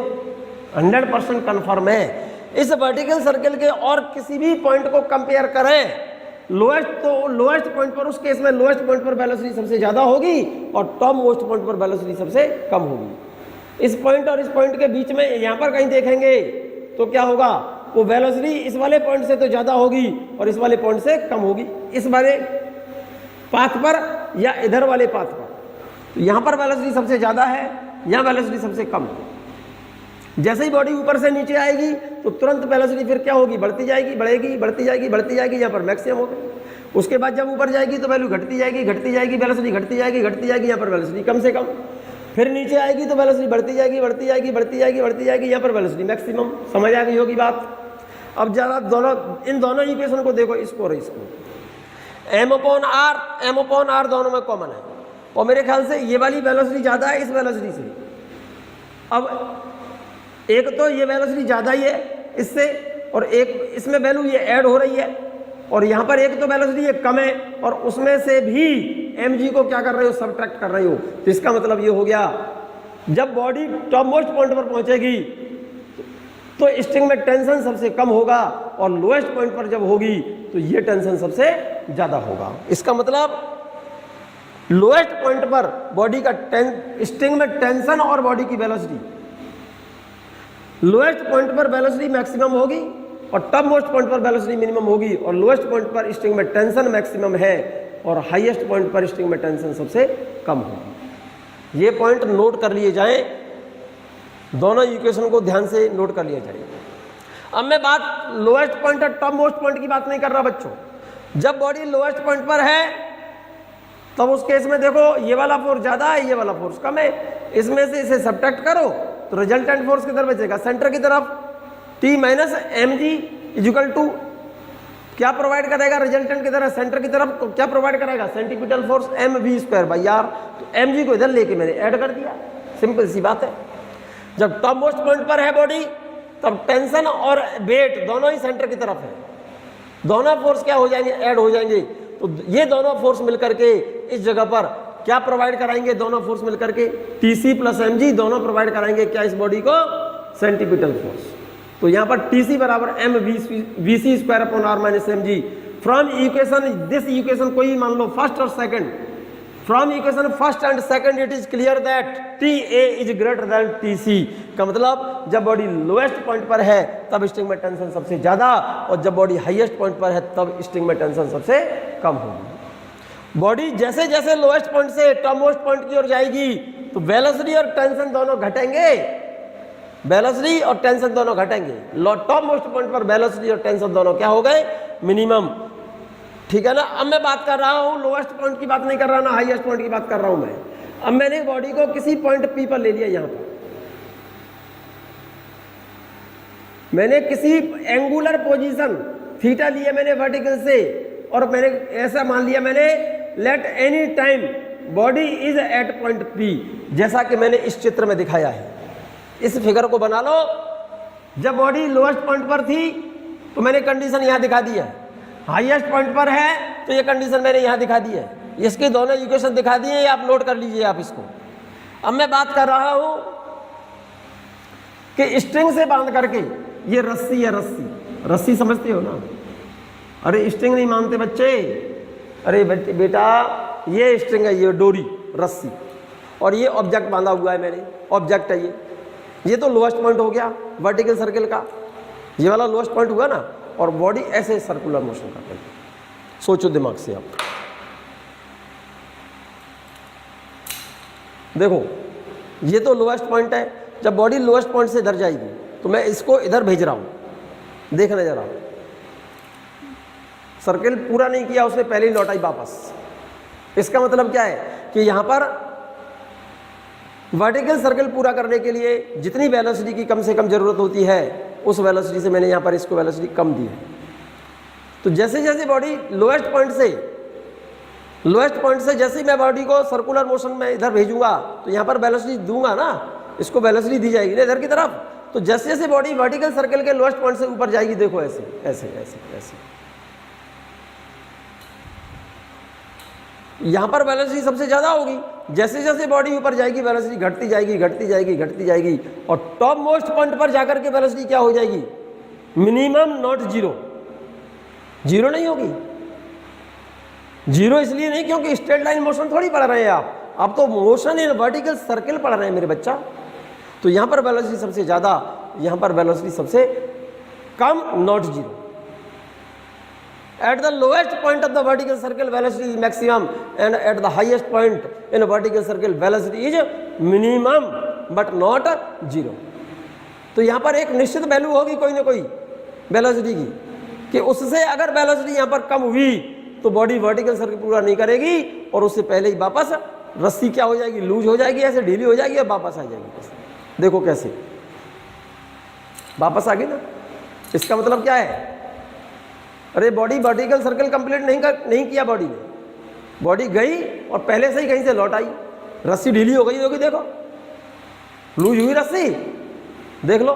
100% कन्फर्म है। इस वर्टिकल सर्कल के और किसी भी पॉइंट को कंपेयर करें, लोएस्ट पॉइंट पर, उस केस में लोएस्ट पॉइंट पर वेलोसिटी सबसे ज्यादा होगी और टॉप मोस्ट पॉइंट पर वेलोसिटी सबसे कम होगी। इस पॉइंट और इस पॉइंट के बीच में यहां पर कहीं देखेंगे तो क्या होगा, वो वेलोसिटी इस वाले पॉइंट से तो ज्यादा होगी और इस वाले पॉइंट से कम होगी, इस वाले पाथ पर या इधर वाले पाथ पर। तो यहां पर वेलोसिटी सबसे ज्यादा है, यहां वेलोसिटी सबसे कम है। जैसे ही बॉडी ऊपर से नीचे आएगी तो तुरंत वेलोसिटी फिर क्या होगी, बढ़ती जाएगी, बढ़ेगी, बढ़ती जाएगी, बढ़ती जाएगी, यहाँ पर मैक्सिमम हो गई। उसके बाद जब ऊपर जाएगी तो वैल्यू घटती जाएगी, घटती जाएगी, वेलोसिटी घटती जाएगी, घटती जाएगी, यहाँ पर वेलोसिटी कम से कम। फिर नीचे आएगी तो वेलोसिटी बढ़ती जाएगी, बढ़ती जाएगी, बढ़ती जाएगी, बढ़ती जाएगी, यहाँ पर वेलोसिटी मैक्सिमम। समझ आ गई होगी बात। अब जरा इन दोनों इक्वेशन को देखो, इसको और इसको, एम अपॉन आर दोनों में कॉमन है और मेरे ख्याल से ये वाली वेलोसिटी ज्यादा है इस वेलोसिटी से। अब एक तो ये वेलोसिटी ज्यादा ही है इससे और एक इसमें वैल्यू ये ऐड हो रही है और यहाँ पर एक तो वेलोसिटी ये कम है और उसमें से भी mg को क्या कर रहे हो, सबट्रैक्ट कर रहे हो। तो इसका मतलब ये हो गया, जब बॉडी टॉप मोस्ट पॉइंट पर पहुंचेगी तो स्ट्रिंग में टेंशन सबसे कम होगा और लोएस्ट पॉइंट पर जब होगी तो ये टेंशन सबसे ज्यादा होगा। इसका मतलब लोएस्ट पॉइंट पर बॉडी का स्ट्रिंग में टेंशन और बॉडी की वेलोसिटी, लोएस्ट पॉइंट पर वेलोसिटी मैक्सिमम होगी और टॉप मोस्ट पॉइंट पर वेलोसिटी मिनिमम होगी और लोएस्ट पॉइंट पर स्ट्रिंग में टेंशन मैक्सिमम है और हाईएस्ट पॉइंट पर स्ट्रिंग में टेंशन सबसे कम होगी। ये पॉइंट नोट कर लिए जाएं, दोनों इक्वेशन को ध्यान से नोट कर लिया जाए। अब मैं बात लोएस्ट पॉइंट और टॉप मोस्ट पॉइंट की बात नहीं कर रहा बच्चों। जब बॉडी लोएस्ट पॉइंट पर है तब उस केस में देखो ये वाला फोर्स ज्यादा है, ये वाला फोर्स कम है, इसमें से इसे सब्ट्रैक्ट करो तो रिजल्टेंट फोर्स किधर बचेगा, सेंटर की तरफ। T minus M G equal to क्या प्रोवाइड करेगा, रिजल्टेंट की तरफ, सेंटर की तरफ तो क्या प्रोवाइड करेगा, centripetal force m we square by r. तो एम जी को इधर लेके मैंने ऐड कर दिया, सिंपल सी बात है। जब टॉप मोस्ट पॉइंट पर है बॉडी तब टेंशन और वेट दोनों ही सेंटर की तरफ है, दोनों फोर्स क्या हो जाएंगे, ऐड हो जाएंगे। तो ये दोनों फोर्स मिलकर के इस जगह पर क्या प्रोवाइड कराएंगे, दोनों फोर्स मिलकर के टीसी प्लस एमजी दोनों प्रोवाइड कराएंगे क्या, इस बॉडी को, सेंटीपिटल फोर्स। तो यहाँ पर टीसी बराबर M v C square upon r minus M g. From equation this equation कोई मान लो फर्स्ट और second, from equation first and second it is clear that T a is greater than T c. का मतलब जब body lowest point पर है तब स्ट्रिंग में टेंशन सबसे ज्यादा और जब बॉडी हाईएस्ट पॉइंट पर है तब स्ट्रिंग में टेंशन सबसे कम होगी। बॉडी जैसे जैसे लोएस्ट पॉइंट से टॉप मोस्ट पॉइंट की ओर जाएगी तो वेलोसिटी और टेंशन दोनों घटेंगे, वेलोसिटी और टेंशन दोनों घटेंगे। टॉप मोस्ट पॉइंट पर वेलोसिटी और टेंशन दोनों क्या हो गए, मिनिमम। ठीक है ना। अब मैं बात कर रहा हूं लोएस्ट पॉइंट की बात नहीं कर रहा ना हाईएस्ट पॉइंट की बात कर रहा हूं मैं। अब मैंने बॉडी को किसी पॉइंट पी पर ले लिया, यहां पर मैंने किसी एंगुलर पोजीशन थीटा लिया मैंने वर्टिकल से और मैंने ऐसा मान लिया मैंने let any time body is at point P, जैसा कि मैंने इस चित्र में दिखाया है। इस फिगर को बना लो। जब बॉडी लोएस्ट पॉइंट पर थी तो मैंने कंडीशन यहां दिखा दी है, हाईएस्ट पॉइंट पर है तो ये कंडीशन मैंने यहां दिखा दी है। इसके दोनों इक्वेशन दिखा दिए, आप नोट कर लीजिए आप इसको। अब मैं बात कर रहा हूं कि स्ट्रिंग से बांध करके, ये रस्सी है, रस्सी समझते हो ना? अरे स्ट्रिंग नहीं मानते बच्चे, अरे बेटा ये स्ट्रिंग है, ये डोरी, रस्सी, और ये ऑब्जेक्ट बांधा हुआ है मैंने, ऑब्जेक्ट है ये तो लोएस्ट पॉइंट हो गया वर्टिकल सर्कल का, ये वाला लोएस्ट पॉइंट हुआ ना, और बॉडी ऐसे सर्कुलर मोशन करते हैं। सोचो दिमाग से आप, देखो ये तो लोएस्ट पॉइंट है, जब बॉडी लोएस्ट पॉइंट से इधर जाएगी तो मैं इसको इधर भेज रहा हूं, देखना जरा, सर्कल पूरा नहीं किया उसने, पहले ही लौटाई वापस। इसका मतलब क्या है कि यहां पर वर्टिकल सर्कल पूरा करने के लिए जितनी वेलोसिटी की कम से कम जरूरत होती है, उस वेलोसिटी से मैंने यहां पर इसको वेलोसिटी कम दी है। तो जैसे जैसे बॉडी लोएस्ट पॉइंट से जैसे ही मैं बॉडी को सर्कुलर मोशन में इधर भेजूंगा तो यहां पर वेलोसिटी दूंगा ना, इसको वेलोसिटी दी जाएगी ना इधर की तरफ। तो जैसे जैसे बॉडी वर्टिकल सर्कल के लोएस्ट पॉइंट से ऊपर जाएगी, देखो ऐसे ऐसे ऐसे ऐसे, यहां पर वेलोसिटी सबसे ज्यादा होगी। जैसे जैसे बॉडी ऊपर जाएगी वेलोसिटी घटती जाएगी, घटती जाएगी, घटती जाएगी, और टॉप मोस्ट पॉइंट पर जाकर के वेलोसिटी क्या हो जाएगी? मिनिमम नॉट जीरो, जीरो नहीं होगी। जीरो इसलिए नहीं क्योंकि स्ट्रेट लाइन मोशन थोड़ी पढ़ रहे हैं आप तो मोशन इन वर्टिकल सर्कल पढ़ रहे हैं मेरे बच्चा। तो यहां पर वेलोसिटी सबसे ज्यादा, यहां पर वेलोसिटी सबसे कम, not zero. At the lowest point of the vertical circle velocity is maximum and at the highest point in a vertical circle velocity is minimum but not zero। तो यहाँ पर एक निश्चित वैल्यू होगी कोई ना कोई वेलोसिटी की, कि उससे अगर वेलोसिटी यहाँ पर कम हुई तो बॉडी वर्टिकल सर्कल पूरा नहीं करेगी और उससे पहले ही वापस रस्सी क्या हो जाएगी? लूज हो जाएगी, ऐसे ढीली हो जाएगी और वापस आ जाएगी। देखो कैसे वापस आ गई ना। इसका मतलब क्या है? अरे बॉडी वर्टिकल सर्कल कंप्लीट नहीं किया बॉडी ने, बॉडी गई और पहले से ही कहीं से लौट आई, रस्सी ढीली हो गई होगी, देखो लूज हुई रस्सी, देख लो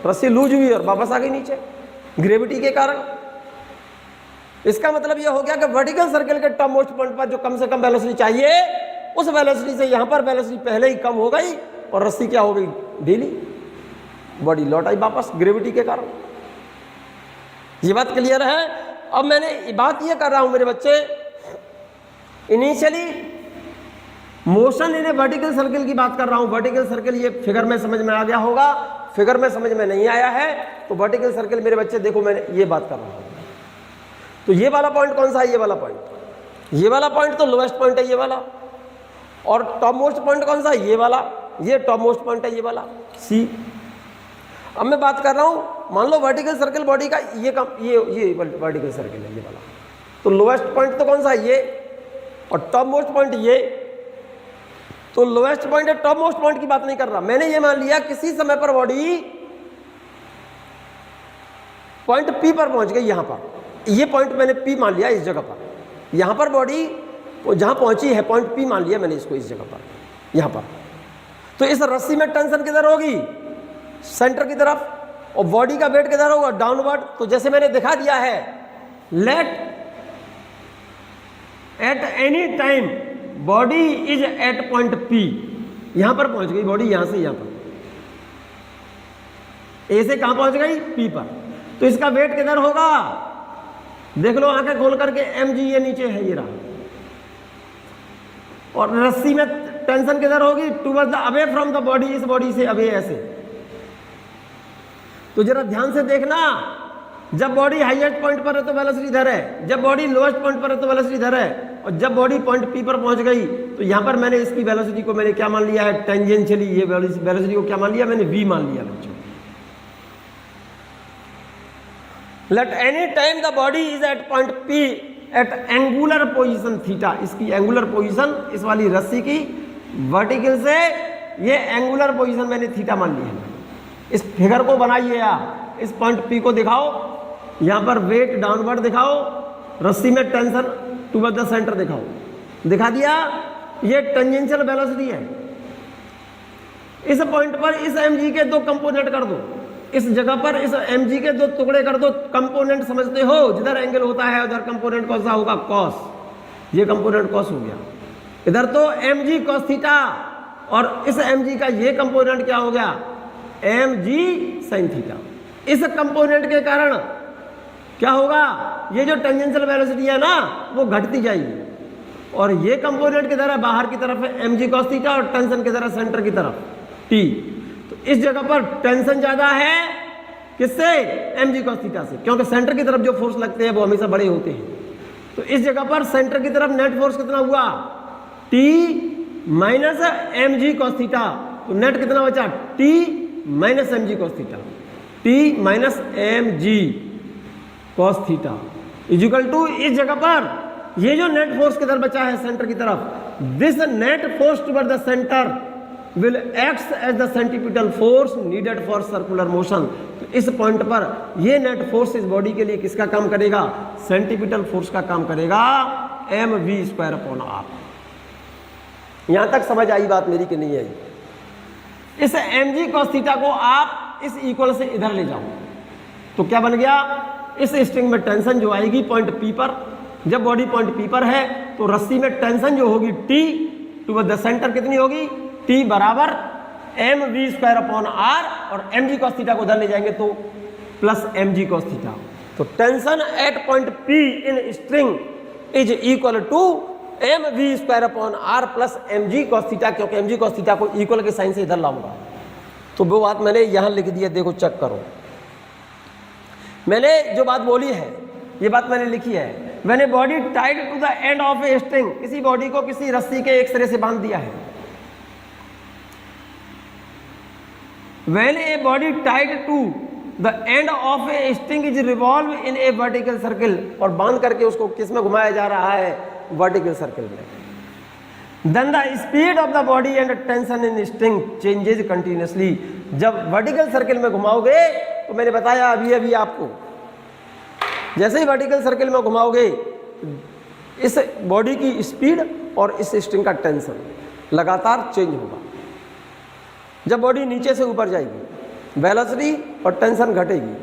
रस्सी लूज हुई और वापस आ गई नीचे ग्रेविटी के कारण। इसका मतलब यह हो गया कि वर्टिकल सर्कल के टॉप मोस्ट पॉइंट पर जो कम से कम वेलोसिटी चाहिए, उस वेलोसिटी से यहां पर वेलोसिटी पहले ही कम हो गई और रस्सी क्या हो गई? ढीली, बॉडी लौट आई वापस ग्रेविटी के कारण। ये बात क्लियर है? अब मैंने बात ये कर रहा हूं मेरे बच्चे, initially motion in vertical circle की बात कर रहा हूं। वर्टिकल सर्कल ये फिगर में समझ में आ गया होगा, फिगर में समझ में नहीं आया है तो वर्टिकल सर्कल मेरे बच्चे देखो मैंने ये बात कर रहा हूं। तो ये वाला पॉइंट कौन सा है? ये वाला पॉइंट, ये वाला पॉइंट तो लोएस्ट पॉइंट है ये वाला, और टॉप मोस्ट पॉइंट कौन सा है? ये वाला, ये टॉप मोस्ट पॉइंट है ये वाला सी। अब मैं बात कर रहा हूं, मान लो वर्टिकल सर्कल बॉडी का ये वर्टिकल सर्कल है ये वाला, तो लोएस्ट पॉइंट तो कौन सा है? ये, और टॉप मोस्ट पॉइंट ये। तो लोएस्ट पॉइंट है, टॉप मोस्ट पॉइंट की बात नहीं कर रहा मैंने। ये मान लिया किसी समय पर बॉडी पॉइंट पी पर पहुंच गई, यहां पर ये पॉइंट मैंने पी मान लिया इस जगह पर, यहां पर बॉडी जहां पहुंची है पॉइंट पी मान लिया मैंने इसको इस जगह पर, यहां पर। तो इस रस्सी में टेंशन किधर होगी? सेंटर की तरफ, और बॉडी का वेट किधर होगा? डाउनवर्ड। तो जैसे मैंने दिखा दिया है, let at any time body is at point P, यहां पर पहुंच गई बॉडी, यहां से यहां पर, ए से कहां पहुंच गई? पी पर। तो इसका वेट किधर होगा? देख लो आंखें खोल करके, mg ये नीचे है ये रहा, और रस्सी में टेंशन किधर होगी? Towards the away from the body, इस बॉडी से अवे ऐसे। तो जरा ध्यान से देखना, जब बॉडी हाईएस्ट पॉइंट पर है तो वेलोसिटी इधर है, जब बॉडी लोएस्ट पॉइंट पर है तो वेलोसिटी इधर है, और जब बॉडी पॉइंट पी पर पहुंच गई तो यहां पर मैंने इसकी वेलोसिटी को मैंने क्या मान लिया है? टेंजेंशियली ये वेलोसिटी को क्या मान लिया मैंने? v मान लिया बच्चों। Let any time the body is at point P at angular position theta, इसकी एंगुलर पोजीशन इस वाली रस्सी की वर्टिकल से ये एंगुलर पोजीशन मैंने थीटा मान ली है। इस फिगर को बनाइए आप, इस पॉइंट पी को दिखाओ, यहां पर वेट डाउनवर्ड दिखाओ, रस्सी में टेंशन टुवर्ड द सेंटर दिखाओ, दिखा दिया। ये टेंजेंशियल वेलोसिटी है। इस पॉइंट पर इस mg के दो कंपोनेंट कर दो, इस जगह पर इस mg के दो टुकड़े कर दो। कंपोनेंट समझते हो, जिधर एंगल होता है उधर कंपोनेंट कौन सा होगा? कॉस। ये कंपोनेंट कॉस हो गया। इधर तो mg cos थीटा, और इस mg का ये कंपोनेंट क्या हो गया, mg sin थीटा। इस कंपोनेंट के कारण क्या होगा, ये जो टेंजेंशियल वेलोसिटी है ना वो घटती जाएगी, और ये कंपोनेंट की तरह बाहर की तरफ है mg cos थीटा और टेंशन की तरह सेंटर की तरफ t। तो इस जगह पर टेंशन ज्यादा है किससे, mg cos थीटा से, क्योंकि सेंटर की तरफ जो फोर्स लगते हैं वो हमेशा बड़े होते हैं। तो इस जगह पर सेंटर की तरफ नेट फोर्स कितना हुआ, t minus mg cos theta. तो नेट कितना बचा, t minus mg cos theta, t minus mg cos theta is equal to, इस जगह पर ये जो नेट फोर्स किधर बचा है सेंटर की तरफ, this net force toward the centre will act as the centripetal force needed for circular motion. तो इस पॉइंट पर ये नेट फोर्स इस बॉडी के लिए किसका काम करेगा, सेंटीपिटल फोर्स का काम करेगा, mv²/r। यहां तक समझ आई बात मेरी कि नहीं आई। इस mg cos थीटा को आप इस इक्वल से इधर ले जाओ तो क्या बन गया, इस स्ट्रिंग में टेंशन जो आएगी पॉइंट P पर, जब बॉडी पॉइंट P पर है तो रस्सी में टेंशन जो होगी T टुवर्ड द सेंटर कितनी होगी, T बराबर mv²/r, और mg cos थीटा को उधर ले जाएंगे तो प्लस mg cos थीटा। तो tension at point P in string is equal to mv²/r plus mg cos theta, क्योंकि mg cos थीटा को इक्वल के साइन से इधर लाऊंगा। तो वो बात मैंने यहां लिख दी है, देखो चेक करो, मैंने जो बात बोली है ये बात मैंने लिखी है। When a body tied to the end of a string, किसी बॉडी को किसी रस्सी के एक सिरे से बांध दिया है। When a body tied to the end of a string is revolve in a vertical circle, और बांध करके उसको किस में घुमाया जा रहा है, वर्टिकल सर्किल में। Then the speed of the body and tension in string changes continuously. जब वर्टिकल सर्किल में घुमाओगे तो मैंने बताया अभी आपको, जैसे ही वर्टिकल सर्किल में घुमाओगे इस बॉडी की स्पीड और इस स्ट्रिंग का टेंशन लगातार चेंज होगा। जब बॉडी नीचे से ऊपर जाएगी वेलोसिटी और टेंशन घटेगी,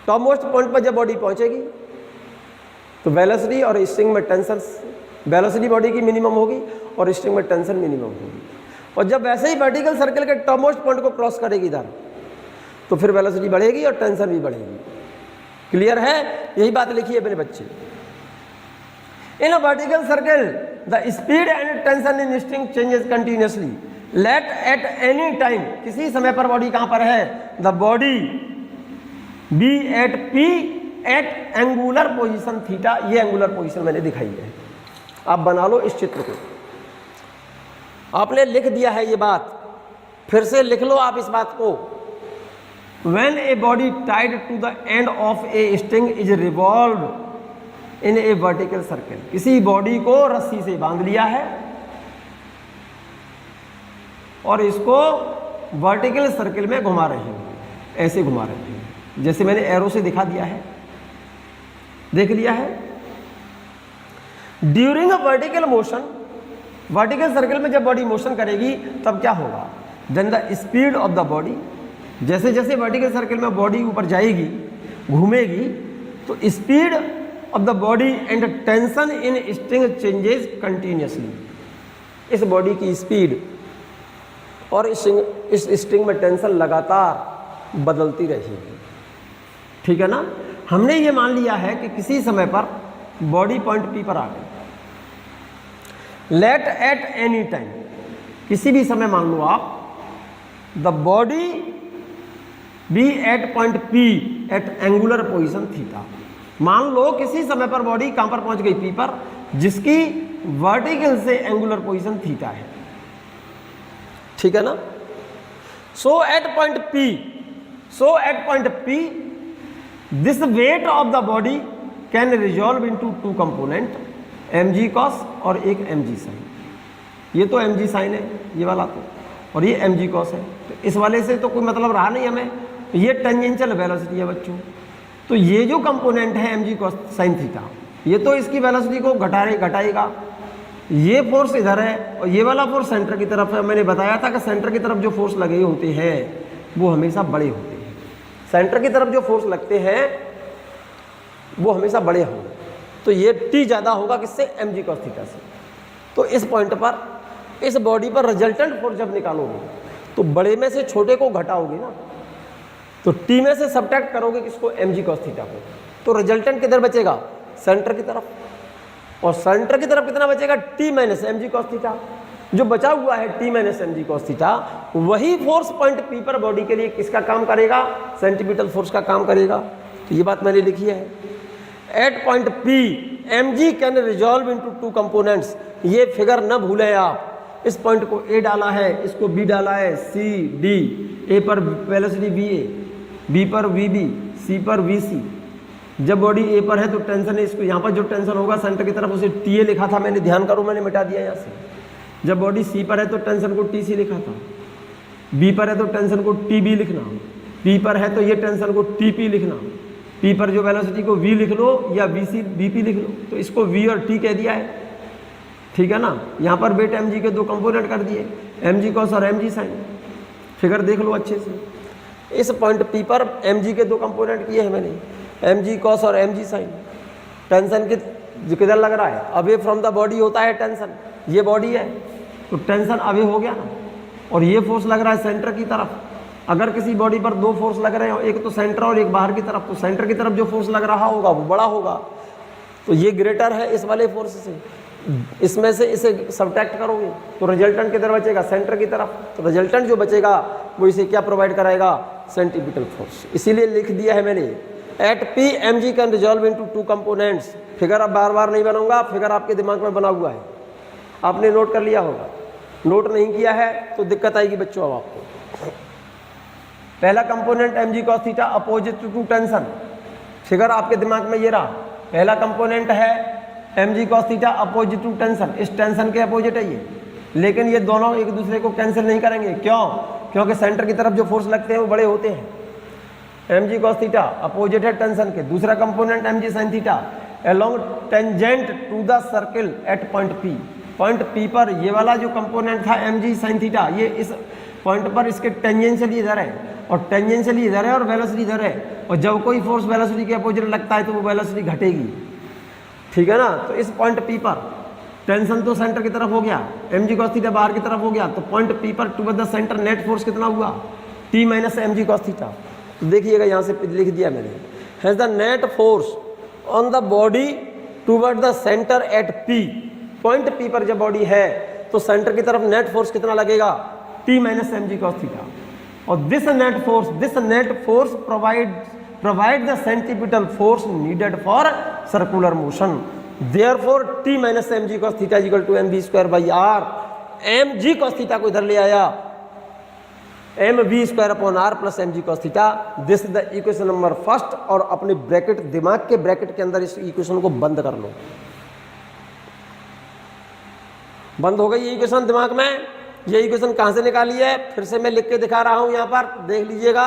टॉप मोस्ट पॉइंट पर जब बॉडी पहुंचेगी तो वेलोसिटी और स्ट्रिंग में टेंशन, वेलोसिटी बॉडी की मिनिमम होगी और स्ट्रिंग में टेंशन मिनिमम होगी। और जब वैसे ही वर्टिकल सर्किल के टॉप मोस्ट पॉइंट को क्रॉस करेगी इधर तो फिर वेलोसिटी बढ़ेगी और टेंशन भी बढ़ेगी। क्लियर है, यही बात लिखी है मेरे बच्चे। In a vertical circle the speed and tension in string changes continuously. Let at any time, किसी समय पर बॉडी कहां पर है, the body be at P at angular position theta. ये एंगुलर पोजीशन मैंने दिखाई है, आप बना लो इस चित्र को। आपने लिख दिया है ये बात, फिर से लिख लो आप इस बात को। When a body tied to the end of a string is revolved in a vertical circle, किसी बॉडी को रस्सी से बांध लिया है और इसको वर्टिकल सर्किल में घुमा रहे हैं, ऐसे घुमा रहे हैं जैसे मैंने एरो से दिखा दिया है, देख लिया है। During a vertical motion, vertical circle में जब बॉडी मोशन करेगी तब क्या होगा, then the speed of the body, जैसे जैसे वर्टिकल सर्किल में बॉडी ऊपर जाएगी घूमेगी तो speed of the body and tension in string changes continuously. इस बॉडी की स्पीड और इस स्ट्रिंग में टेंशन लगातार बदलती रहेगी, ठीक है ना। हमने ये मान लिया है कि किसी समय पर बॉडी पॉइंट P पर आ गई। लेट एट एनी टाइम, किसी भी समय मान लो आप, the body be at point P at angular position theta. मान लो किसी समय पर बॉडी कहां पर पहुंच गई, P पर, जिसकी वर्टिकल से एंगुलर पोजीशन थीटा है, ठीक है ना। So at point P this weight of the body can resolve into two component, mg cos और एक mg sin। ये तो mg sin है ये वाला तो, और ये mg cos है, तो इस वाले से तो कोई मतलब रहा नहीं हमें। ये टेंजेंशियल वेलोसिटी है बच्चों, तो ये जो कंपोनेंट है mg cos sin थीटा, ये तो इसकी वेलोसिटी को घटाएगा। ये फोर्स इधर है और ये वाला फोर्स सेंटर की तरफ है। मैंने बताया था कि सेंटर की तरफ जो फोर्स लगे होते हैं वो हमेशा बड़े होते हैं, सेंटर की तरफ जो फोर्स लगते हैं वो हमेशा बड़े होंगे। तो ये T ज़्यादा होगा किससे, mg cos थीटा से। तो इस पॉइंट पर इस बॉडी पर रिजल्टेंट फोर्स जब निकालोगे तो बड़े में से छोटे को घटाओगे ना, तो टी में से सबट्रैक्ट करोगे किसको, mg cos थीटा को, तो रिजल्टेंट किधर बचेगा, सेंटर की तरफ, और सेंटर की तरफ कितना बचेगा, t minus mg cos theta. जो बचा हुआ है t minus mg cos theta, वही फोर्स पॉइंट p पर बॉडी के लिए किसका काम करेगा, सेंटीपिटल फोर्स का काम करेगा। तो ये बात मैंने लिखी है। At point p mg can resolve into two components. ये फिगर न भूलें आप, इस पॉइंट को a डाला है, इसको b डाला है, c d, a पर वेलोसिटी va, b पर vb, c पर vc। जब बॉडी a पर है तो टेंशन है, इसको यहाँ पर जो टेंशन होगा सेंटर की तरफ उसे ta लिखा था मैंने, ध्यान करो मैंने मिटा दिया यहाँ से। जब बॉडी c पर है तो टेंशन को tc लिखा था, b पर है तो टेंशन को tb लिखना, p पर है तो ये टेंशन को tp लिखना, p पर जो वेलोसिटी को v लिख लो या vc bp लिख लो, तो इसको v और t कह दिया है, ठीक है ना। यहाँ पर वेट mg के दो कंपोनेंट कर दिए, mg cos और mg sin। फिगर देख लो अच्छे से, इस पॉइंट p पर mg के दो कंपोनेंट किए हैं मैंने, mg cos और mg sin। टेंशन किधर लग रहा है, अवे फ्रॉम द बॉडी होता है टेंशन, ये बॉडी है तो टेंशन अवे हो गया ना, और ये फोर्स लग रहा है सेंटर की तरफ। अगर किसी बॉडी पर दो फोर्स लग रहे हो, एक तो सेंटर और एक बाहर की तरफ, तो सेंटर की तरफ जो फोर्स लग रहा होगा वो बड़ा होगा, तो ये ग्रेटर है इस वाले फोर्स से। इसमें से इसे सबट्रैक्ट करोगे तो रिजल्टेंट किधर बचेगा, सेंटर की तरफ। तो रिजल्टेंट जो बचेगा वो इसे क्या प्रोवाइड कराएगा, सेंटीपिटल फोर्स। इसीलिए लिख दिया है मैंने, at p mg can resolve into two components. Figure अब बार बार नहीं बनाऊंगा, फिगर आपके दिमाग में बना हुआ है, आपने नोट कर लिया होगा। नोट नहीं किया है तो दिक्कत आएगी बच्चों। अब आपको पहला component mg cos theta opposite to tension, figure आपके दिमाग में ये रहा। पहला कंपोनेंट है mg cos theta opposite to tension, इस टेंशन के अपोजिट है ये, लेकिन ये दोनों एक दूसरे को कैंसिल नहीं करेंगे। क्यों, क्योंकि सेंटर की तरफ जो फोर्स लगते हैं वो बड़े होते हैं। mg cos थीटा अपोजिट है टेंशन के। दूसरा component mg sin theta along tangent to the circle at point p। Point p पर ये वाला जो कंपोनेंट था mg sin थीटा, ये इस पॉइंट पर इसके टेंजेंशियली इधर है और टेंजेंशियली इधर है और वेलोसिटी इधर है, और जब कोई फोर्स वेलोसिटी के अपोजिट लगता है तो वो वेलोसिटी घटेगी, ठीक है ना। तो इस पॉइंट p पर टेंशन तो सेंटर की तरफ हो गया, mg cos थीटा बाहर की तरफ हो गया, तो पॉइंट p पर toward the centre net force कितना हुआ, t minus mg cos theta. तो देखिएगा यहाँ से लिख दिया मैंने, has the net force on the body toward the centre at p। Point p पर जब बॉडी है तो सेंटर की तरफ नेट फोर्स कितना लगेगा, t minus mg cos theta. और this net force provide the centripetal force needed for circular motion. Therefore t minus mg cos theta is equal to mv square by r। mg cos theta को इधर ले आया, mv square upon r plus mg cos theta. This is the equation number first. और अपने bracket, दिमाग के bracket के अंदर इस इक्वेशन को बंद कर लो। बंद हो गई ये इक्वेशन दिमाग में। ये इक्वेशन कहां से निकाली है, फिर से मैं लिख के दिखा रहा हूं, यहां पर देख लीजिएगा।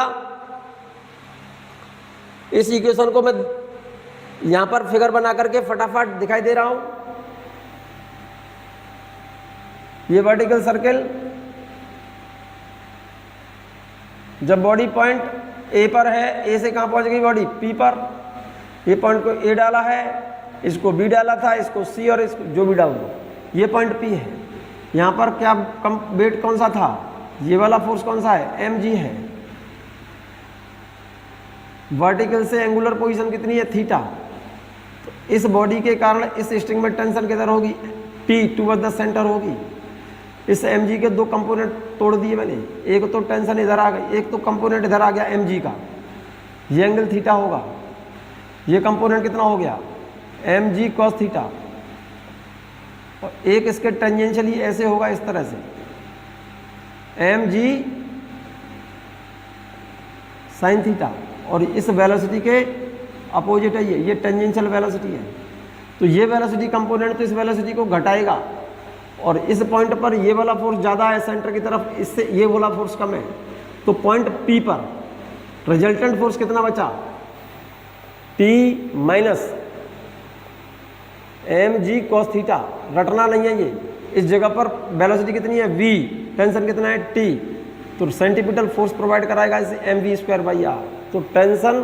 इस इक्वेशन को मैं यहां पर फिगर बना करके फटाफट दिखाई दे रहा हूं। ये वर्टिकल सर्किल, जब बॉडी पॉइंट ए पर है, ए से कहां पहुंच गई बॉडी, पी पर। ये पॉइंट को ए डाला है, इसको बी डाला था, इसको सी और इसको जो भी डाल दो, ये पॉइंट पी है। यहाँ पर क्या वेट कौन सा था, ये वाला फोर्स कौन सा है, mg है। वर्टिकल से एंगुलर पोजीशन कितनी है, थीटा। तो इस बॉडी के कारण इस स्ट्रिंग में टेंशन किधर होगी, t टुवर्ड द सेंटर होगी। इस mg के दो कंपोनेंट तोड़ दिए मैंने, एक तो टेंशन इधर आ गई, एक तो कंपोनेंट इधर आ गया mg का, ये एंगल थीटा होगा। ये कंपोनेंट कितना हो गया, mg cos थीटा, और एक इसके टेंजेंशियली ऐसे होगा इस तरह से, mg sin थीटा, और इस वेलोसिटी के अपोजिट है ये टेंजेंशियल वेलोसिटी है। तो ये वेलोसिटी कंपोनेंट तो इस वेलोसिटी को घटाएगा, और इस पॉइंट पर ये वाला फोर्स ज़्यादा है सेंटर की तरफ, इससे ये वाला फोर्स कम है। तो पॉइंट P पर रिजल्टेंट फोर्स कितना बचा, T minus mg cos theta. रटना नहीं है ये, इस जगह पर वेलोसिटी कितनी है v, टेंशन कितना है t, तो सेंटीपिटल फोर्स प्रोवाइड कराएगा इसे mv स्क्वायर बाई r। तो टेंशन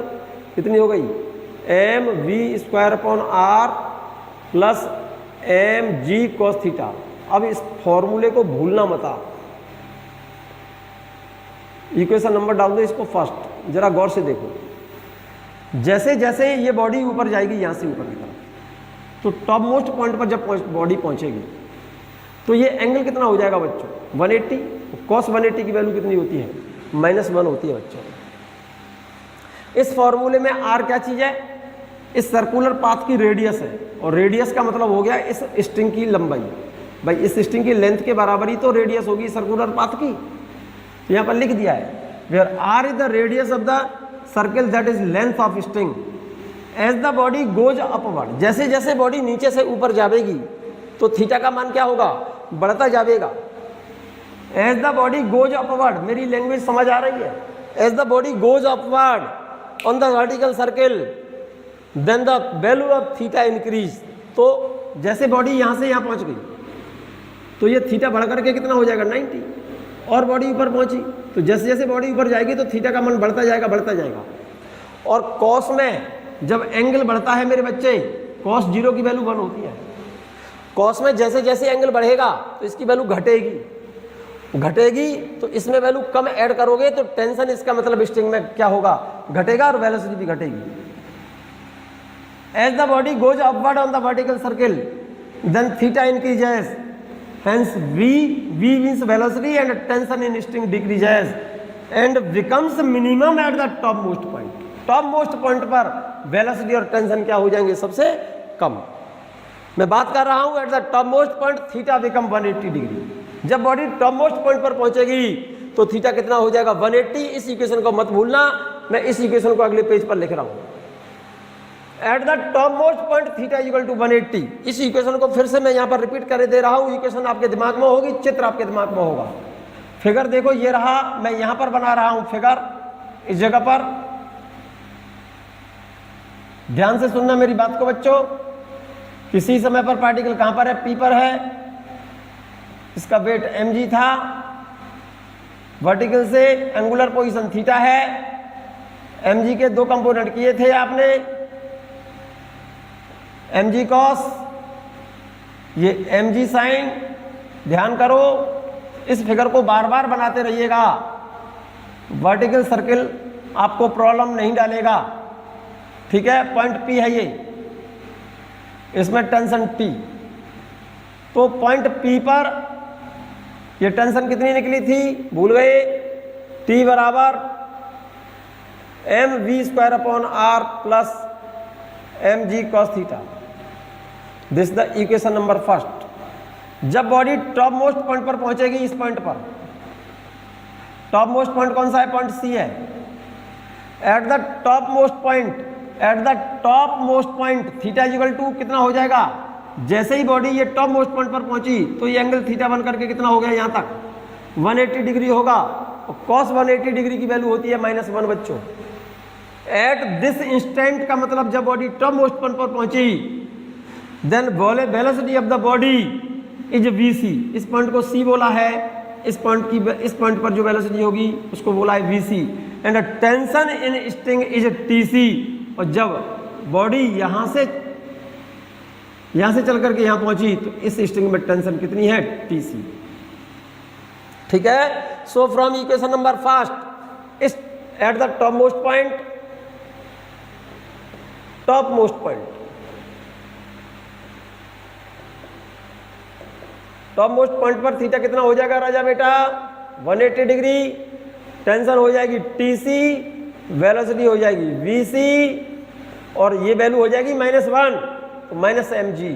कितनी हो गई, mv square upon r plus mg cos theta, अब इस फॉर्मूले को भूलना मत आप। इक्वेशन नंबर डाल दो इसको फर्स्ट, जरा गौर से देखो। जैसे जैसे ये बॉडी ऊपर जाएगी यहाँ से ऊपर की तरफ, तो टॉप मोस्ट पॉइंट पर जब बॉडी पहुंचेगी तो ये एंगल कितना हो जाएगा बच्चों? 180। कॉस 180 की वैल्यू कितनी होती है? -1 होती है बच्चों। इस फॉर्मूले में आर क्या चीज है? इस सर्कुलर पाथ की रेडियस है, और रेडियस का मतलब हो गया इस स्ट्रिंग की लंबाई। भाई इस स्ट्रिंग की लेंथ के बराबर ही तो रेडियस होगी सर्कुलर पाथ की। तो यहाँ पर लिख दिया है where R is the radius of the circle that is length of string as the body goes upward. जैसे जैसे बॉडी नीचे से ऊपर जाएगी तो थीटा का मान क्या होगा? बढ़ता जाएगा। As the body goes upward, मेरी लैंग्वेज समझ आ रही है? As the body goes upward on the vertical circle then the value of theta increase. तो जैसे बॉडी यहाँ से यहाँ पहुँच गई तो ये थीटा बढ़ करके कितना हो जाएगा? 90। और बॉडी ऊपर पहुँची तो जैसे जैसे बॉडी ऊपर जाएगी तो थीटा का मान बढ़ता जाएगा, बढ़ता जाएगा। और कॉस में जब एंगल बढ़ता है मेरे बच्चे, कॉस 0 की वैल्यू 1 होती है। कॉस में जैसे जैसे एंगल बढ़ेगा तो इसकी वैल्यू घटेगी तो इसमें वैल्यू कम ऐड करोगे तो टेंशन, इसका मतलब स्ट्रिंग में क्या होगा? घटेगा, और वेलोसिटी भी घटेगी। As the body goes upward on the vertical circle then theta increases, hence v means velocity and tension in string decreases and becomes minimum at the top most point। Top most point पर velocity और tension क्या हो जाएंगे? सबसे कम। मैं बात कर रहा हूं at the top most point theta become 180 degree. जब बॉडी टॉप मोस्ट पॉइंट पर पहुंचेगी तो थीटा कितना हो जाएगा? 180। इस इक्वेशन को मत भूलना, मैं इस इक्वेशन को अगले पेज पर लिख रहा हूं। At the top most point theta equal to 180। इस इक्वेशन को फिर से मैं यहाँ पर रिपीट कर दे रहा हूँ। इक्वेशन आपके दिमाग में होगी, चित्र आपके दिमाग में होगा। फिगर देखो ये रहा, मैं यहाँ पर बना रहा हूँ फिगर, इस जगह पर। ध्यान से सुनना मेरी बात को बच्चों। किसी समय पर पार्टिकल कहाँ पर है? P पर है। इसका वेट mg था। वर्टिकल से एंगुलर पोजीशन थीटा है। mg के 2 कंपोनेंट किए थे आपने, mg कॉस, ये mg साइन। ध्यान करो, इस फिगर को बार बार बनाते रहिएगा। वर्टिकल सर्कल आपको प्रॉब्लम नहीं डालेगा, ठीक है? पॉइंट P है ये, इसमें टेंशन T। तो पॉइंट P पर ये टेंशन कितनी निकली थी? भूल गए? T बराबर mv² plus mg cos theta. This the equation number first. जब बॉडी टॉप मोस्ट पॉइंट पर पहुंचेगी, इस पॉइंट पर, टॉप मोस्ट पॉइंट कौन सा है? पॉइंट C है। At the top most point theta equal to कितना हो जाएगा? जैसे ही बॉडी ये टॉप मोस्ट पॉइंट पर पहुंची तो ये एंगल थीटा बन करके कितना हो गया? यहाँ तक 180 डिग्री होगा। और कॉस 180 डिग्री की वैल्यू होती है -1 बच्चों। एट दिस इंस्टेंट का मतलब जब बॉडी टॉप मोस्ट पॉइंट पर पहुंची, then velocity of the body is vc। इस पॉइंट को c बोला है, इस पॉइंट पर जो वेलोसिटी होगी उसको बोला है vc। And tension in string is tc। और जब बॉडी यहाँ से चल करके यहाँ पहुंची तो इस स्ट्रिंग में टेंशन कितनी है? tc। ठीक है? So from equation number first, इस at the top most point पर थीटा कितना हो जाएगा राजा बेटा? 180 डिग्री। टेंशन हो जाएगी tc, वेलोसिटी हो जाएगी vc, और ये वैल्यू हो जाएगी -1, तो -mg।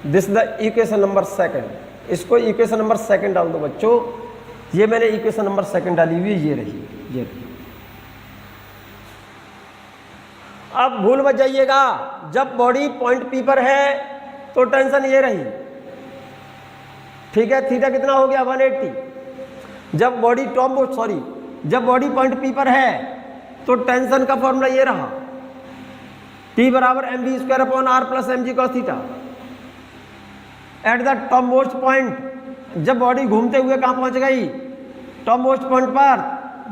This the equation number second. इसको इक्वेशन नंबर सेकंड डाल दो बच्चों। ये मैंने इक्वेशन नंबर सेकंड डाली हुई, ये रही। अब भूल मत जाइएगा, जब बॉडी पॉइंट P पर है तो टेंशन ये रही, ठीक है? थीटा कितना हो गया? 180। जब बॉडी पॉइंट P पर है तो टेंशन का फॉर्मूला ये रहा, T बराबर mv² plus mg cos theta. At the top most point, जब बॉडी घूमते हुए कहाँ पहुंच गई? टॉप मोस्ट पॉइंट पर,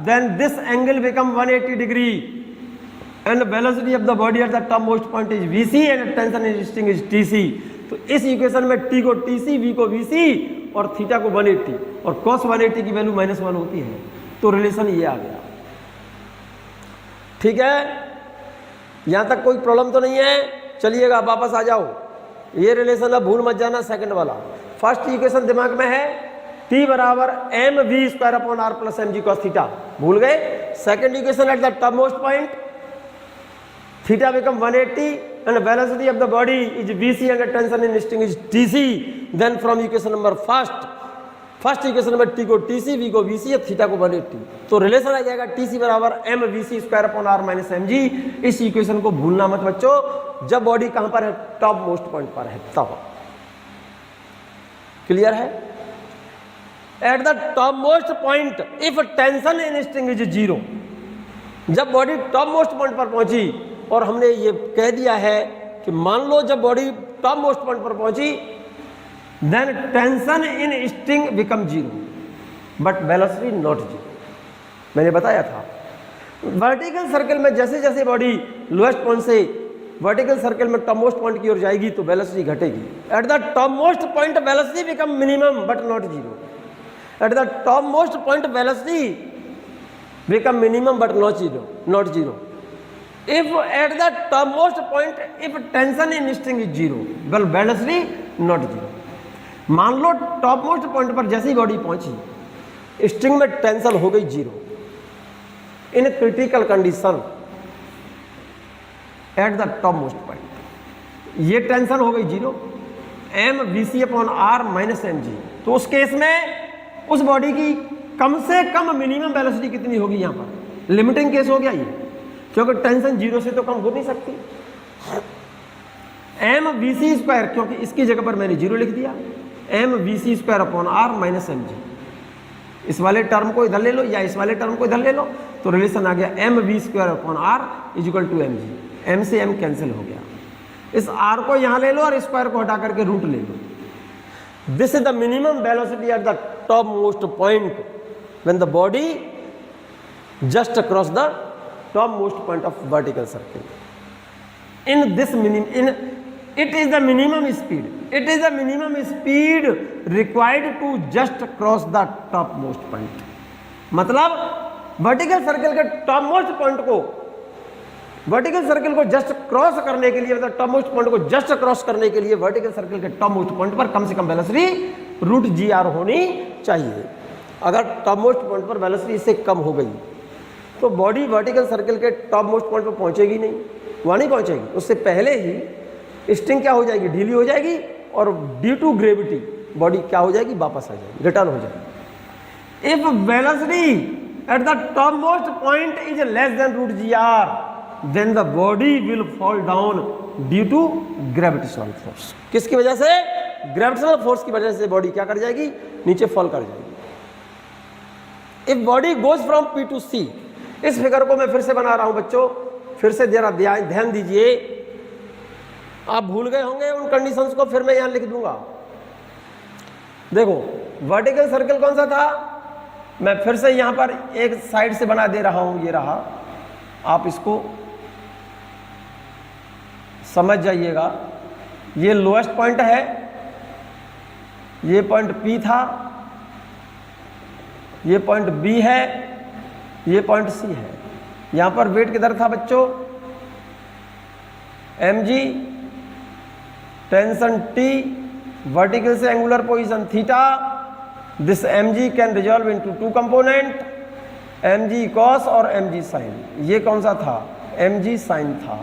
then this angle become 180 degree and velocity of the body at the top most point is vc and tension in string is tc। तो इस equation में T को tc, V को vc और theta को 180 और cos 180 की वैल्यू -1 होती है, तो रिलेशन ये आ गया। ठीक है, यहां तक कोई प्रॉब्लम तो नहीं है? चलिएगा वापस आ जाओ, ये रिलेशन अब भूल मत जाना। सेकंड वाला, फर्स्ट इक्वेशन दिमाग में है T बराबर mv² r plus mg cos theta, भूल गए? Second equation eight the top most point theta become 180 and velocity of the body is vc and the tension in string is tc. then from equation number first equation number t को tc, v को vc और theta को 180, तो relation आ जाएगा tc बराबर mvc² r minus mg। इस equation को भूलना मत बच्चों, जब बॉडी कहां पर है? टॉप मोस्ट पॉइंट पर है तब। क्लियर है? At the top most point if tension in string is 0, जब बॉडी टॉप मोस्ट पॉइंट पर पहुंची और हमने ये कह दिया है कि मान लो जब बॉडी टॉप मोस्ट पॉइंट पर पहुंची then tension in string become 0 but velocity not 0। मैंने बताया था वर्टिकल सर्कल में जैसे जैसे बॉडी लोएस्ट पॉइंट से वर्टिकल सर्कल में टॉप मोस्ट पॉइंट की ओर जाएगी तो वेलोसिटी घटेगी। At the top most point velocity become minimum but not 0। At the top most point velocity become minimum but not 0। if at the topmost point if tension in string is 0 well velocity not 0। मान लो top most point पर जैसे ही body पहुंची string में tension हो गई 0, in critical condition at the top most point ये tension हो गई 0 mvc/r माइनस mg, तो उस केस में उस बॉडी की कम से कम मिनिमम वेलोसिटी कितनी होगी? यहां पर लिमिटिंग केस हो गया ये, क्योंकि टेंशन 0 से तो कम हो नहीं सकती। mvc², क्योंकि इसकी जगह पर मैंने 0 लिख दिया, mvc²/r माइनस mg। इस वाले टर्म को इधर ले लो या इस वाले टर्म को इधर ले लो, तो रिलेशन आ गया mv²/r equal to mg। m से m कैंसिल हो गया, इस r को यहां ले लो और स्क्वायर को हटा करके रूट ले लो। This is the minimum velocity at the top most point when the body just across the top most point of vertical circle. In this it is the minimum speed. It is the minimum speed required to just cross the top most point. मतलब vertical circle के top most point को vertical circle को just cross करने के लिए, मतलब top most point को just cross करने के लिए vertical circle के top most point पर कम से कम वेलोसिटी √gr होनी चाहिए। अगर top most point पर वेलोसिटी इससे कम हो गई तो बॉडी वर्टिकल सर्कल के टॉप मोस्ट पॉइंट पर पहुंचेगी नहीं, वहां नहीं पहुंचेगी, उससे पहले ही स्ट्रिंग क्या हो जाएगी? ढीली हो जाएगी और ड्यू टू ग्रेविटी बॉडी क्या हो जाएगी? वापस आ जाएगी, रिटर्न हो जाएगी। If velocity at the top most point is less than √gr then the body will fall down due to gravitational force. किसकी वजह से? ग्रेविटेशनल फोर्स की वजह से बॉडी क्या कर जाएगी? नीचे फॉल कर जाएगी। If body goes from P to C, इस फिगर को मैं फिर से बना रहा हूं बच्चों, फिर से जरा ध्यान दीजिए। आप भूल गए होंगे उन कंडीशंस को, फिर मैं यहां लिख दूंगा। देखो वर्टिकल सर्कल कौन सा था? मैं फिर से यहां पर एक साइड से बना दे रहा हूं, ये रहा, आप इसको समझ जाइएगा। ये लोएस्ट पॉइंट है, ये पॉइंट P था, ये पॉइंट B है, ये पॉइंट C है। यहां पर वेट किधर था बच्चों? mg, टेंशन T, वर्टिकल से angular position theta. This mg can resolve into 2 component, mg cos और mg sin। ये कौन सा था? mg sin था।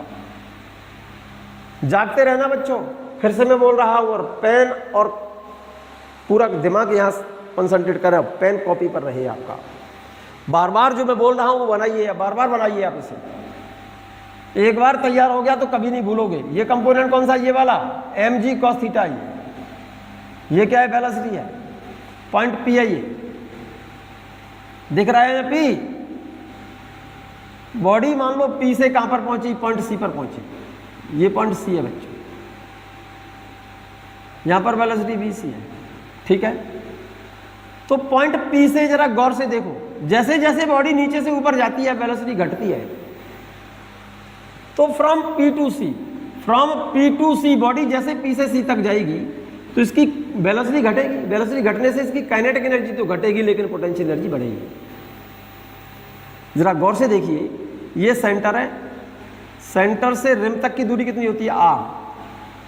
जागते रहना बच्चों, फिर से मैं बोल रहा हूं, और पेन और पूरा दिमाग यहां कंसंट्रेट करें, पेन कॉपी पर रहे आपका। बार बार जो मैं बोल रहा हूं वो बनाइए, बार बार बनाइए आप इसे। एक बार तैयार हो गया तो कभी नहीं भूलोगे। ये कंपोनेंट कौन सा? ये वाला mg cos थीटा। ये क्या है? वेलोसिटी है, पॉइंट P है। ये दिख रहा है P। बॉडी मान लो P से कहां पर पहुंची? पॉइंट C पर पहुंची। ये पॉइंट C है बच्चों, यहां पर वेलोसिटी vc है, ठीक है। तो पॉइंट P से जरा गौर से देखो, जैसे जैसे बॉडी नीचे से ऊपर जाती है वेलोसिटी घटती है। तो from P to C body जैसे P से C तक जाएगी तो इसकी वेलोसिटी घटेगी, वेलोसिटी घटने से इसकी काइनेटिक एनर्जी तो घटेगी लेकिन पोटेंशियल एनर्जी बढ़ेगी। जरा गौर से देखिए, ये सेंटर है, सेंटर से रिम तक की दूरी कितनी होती है r।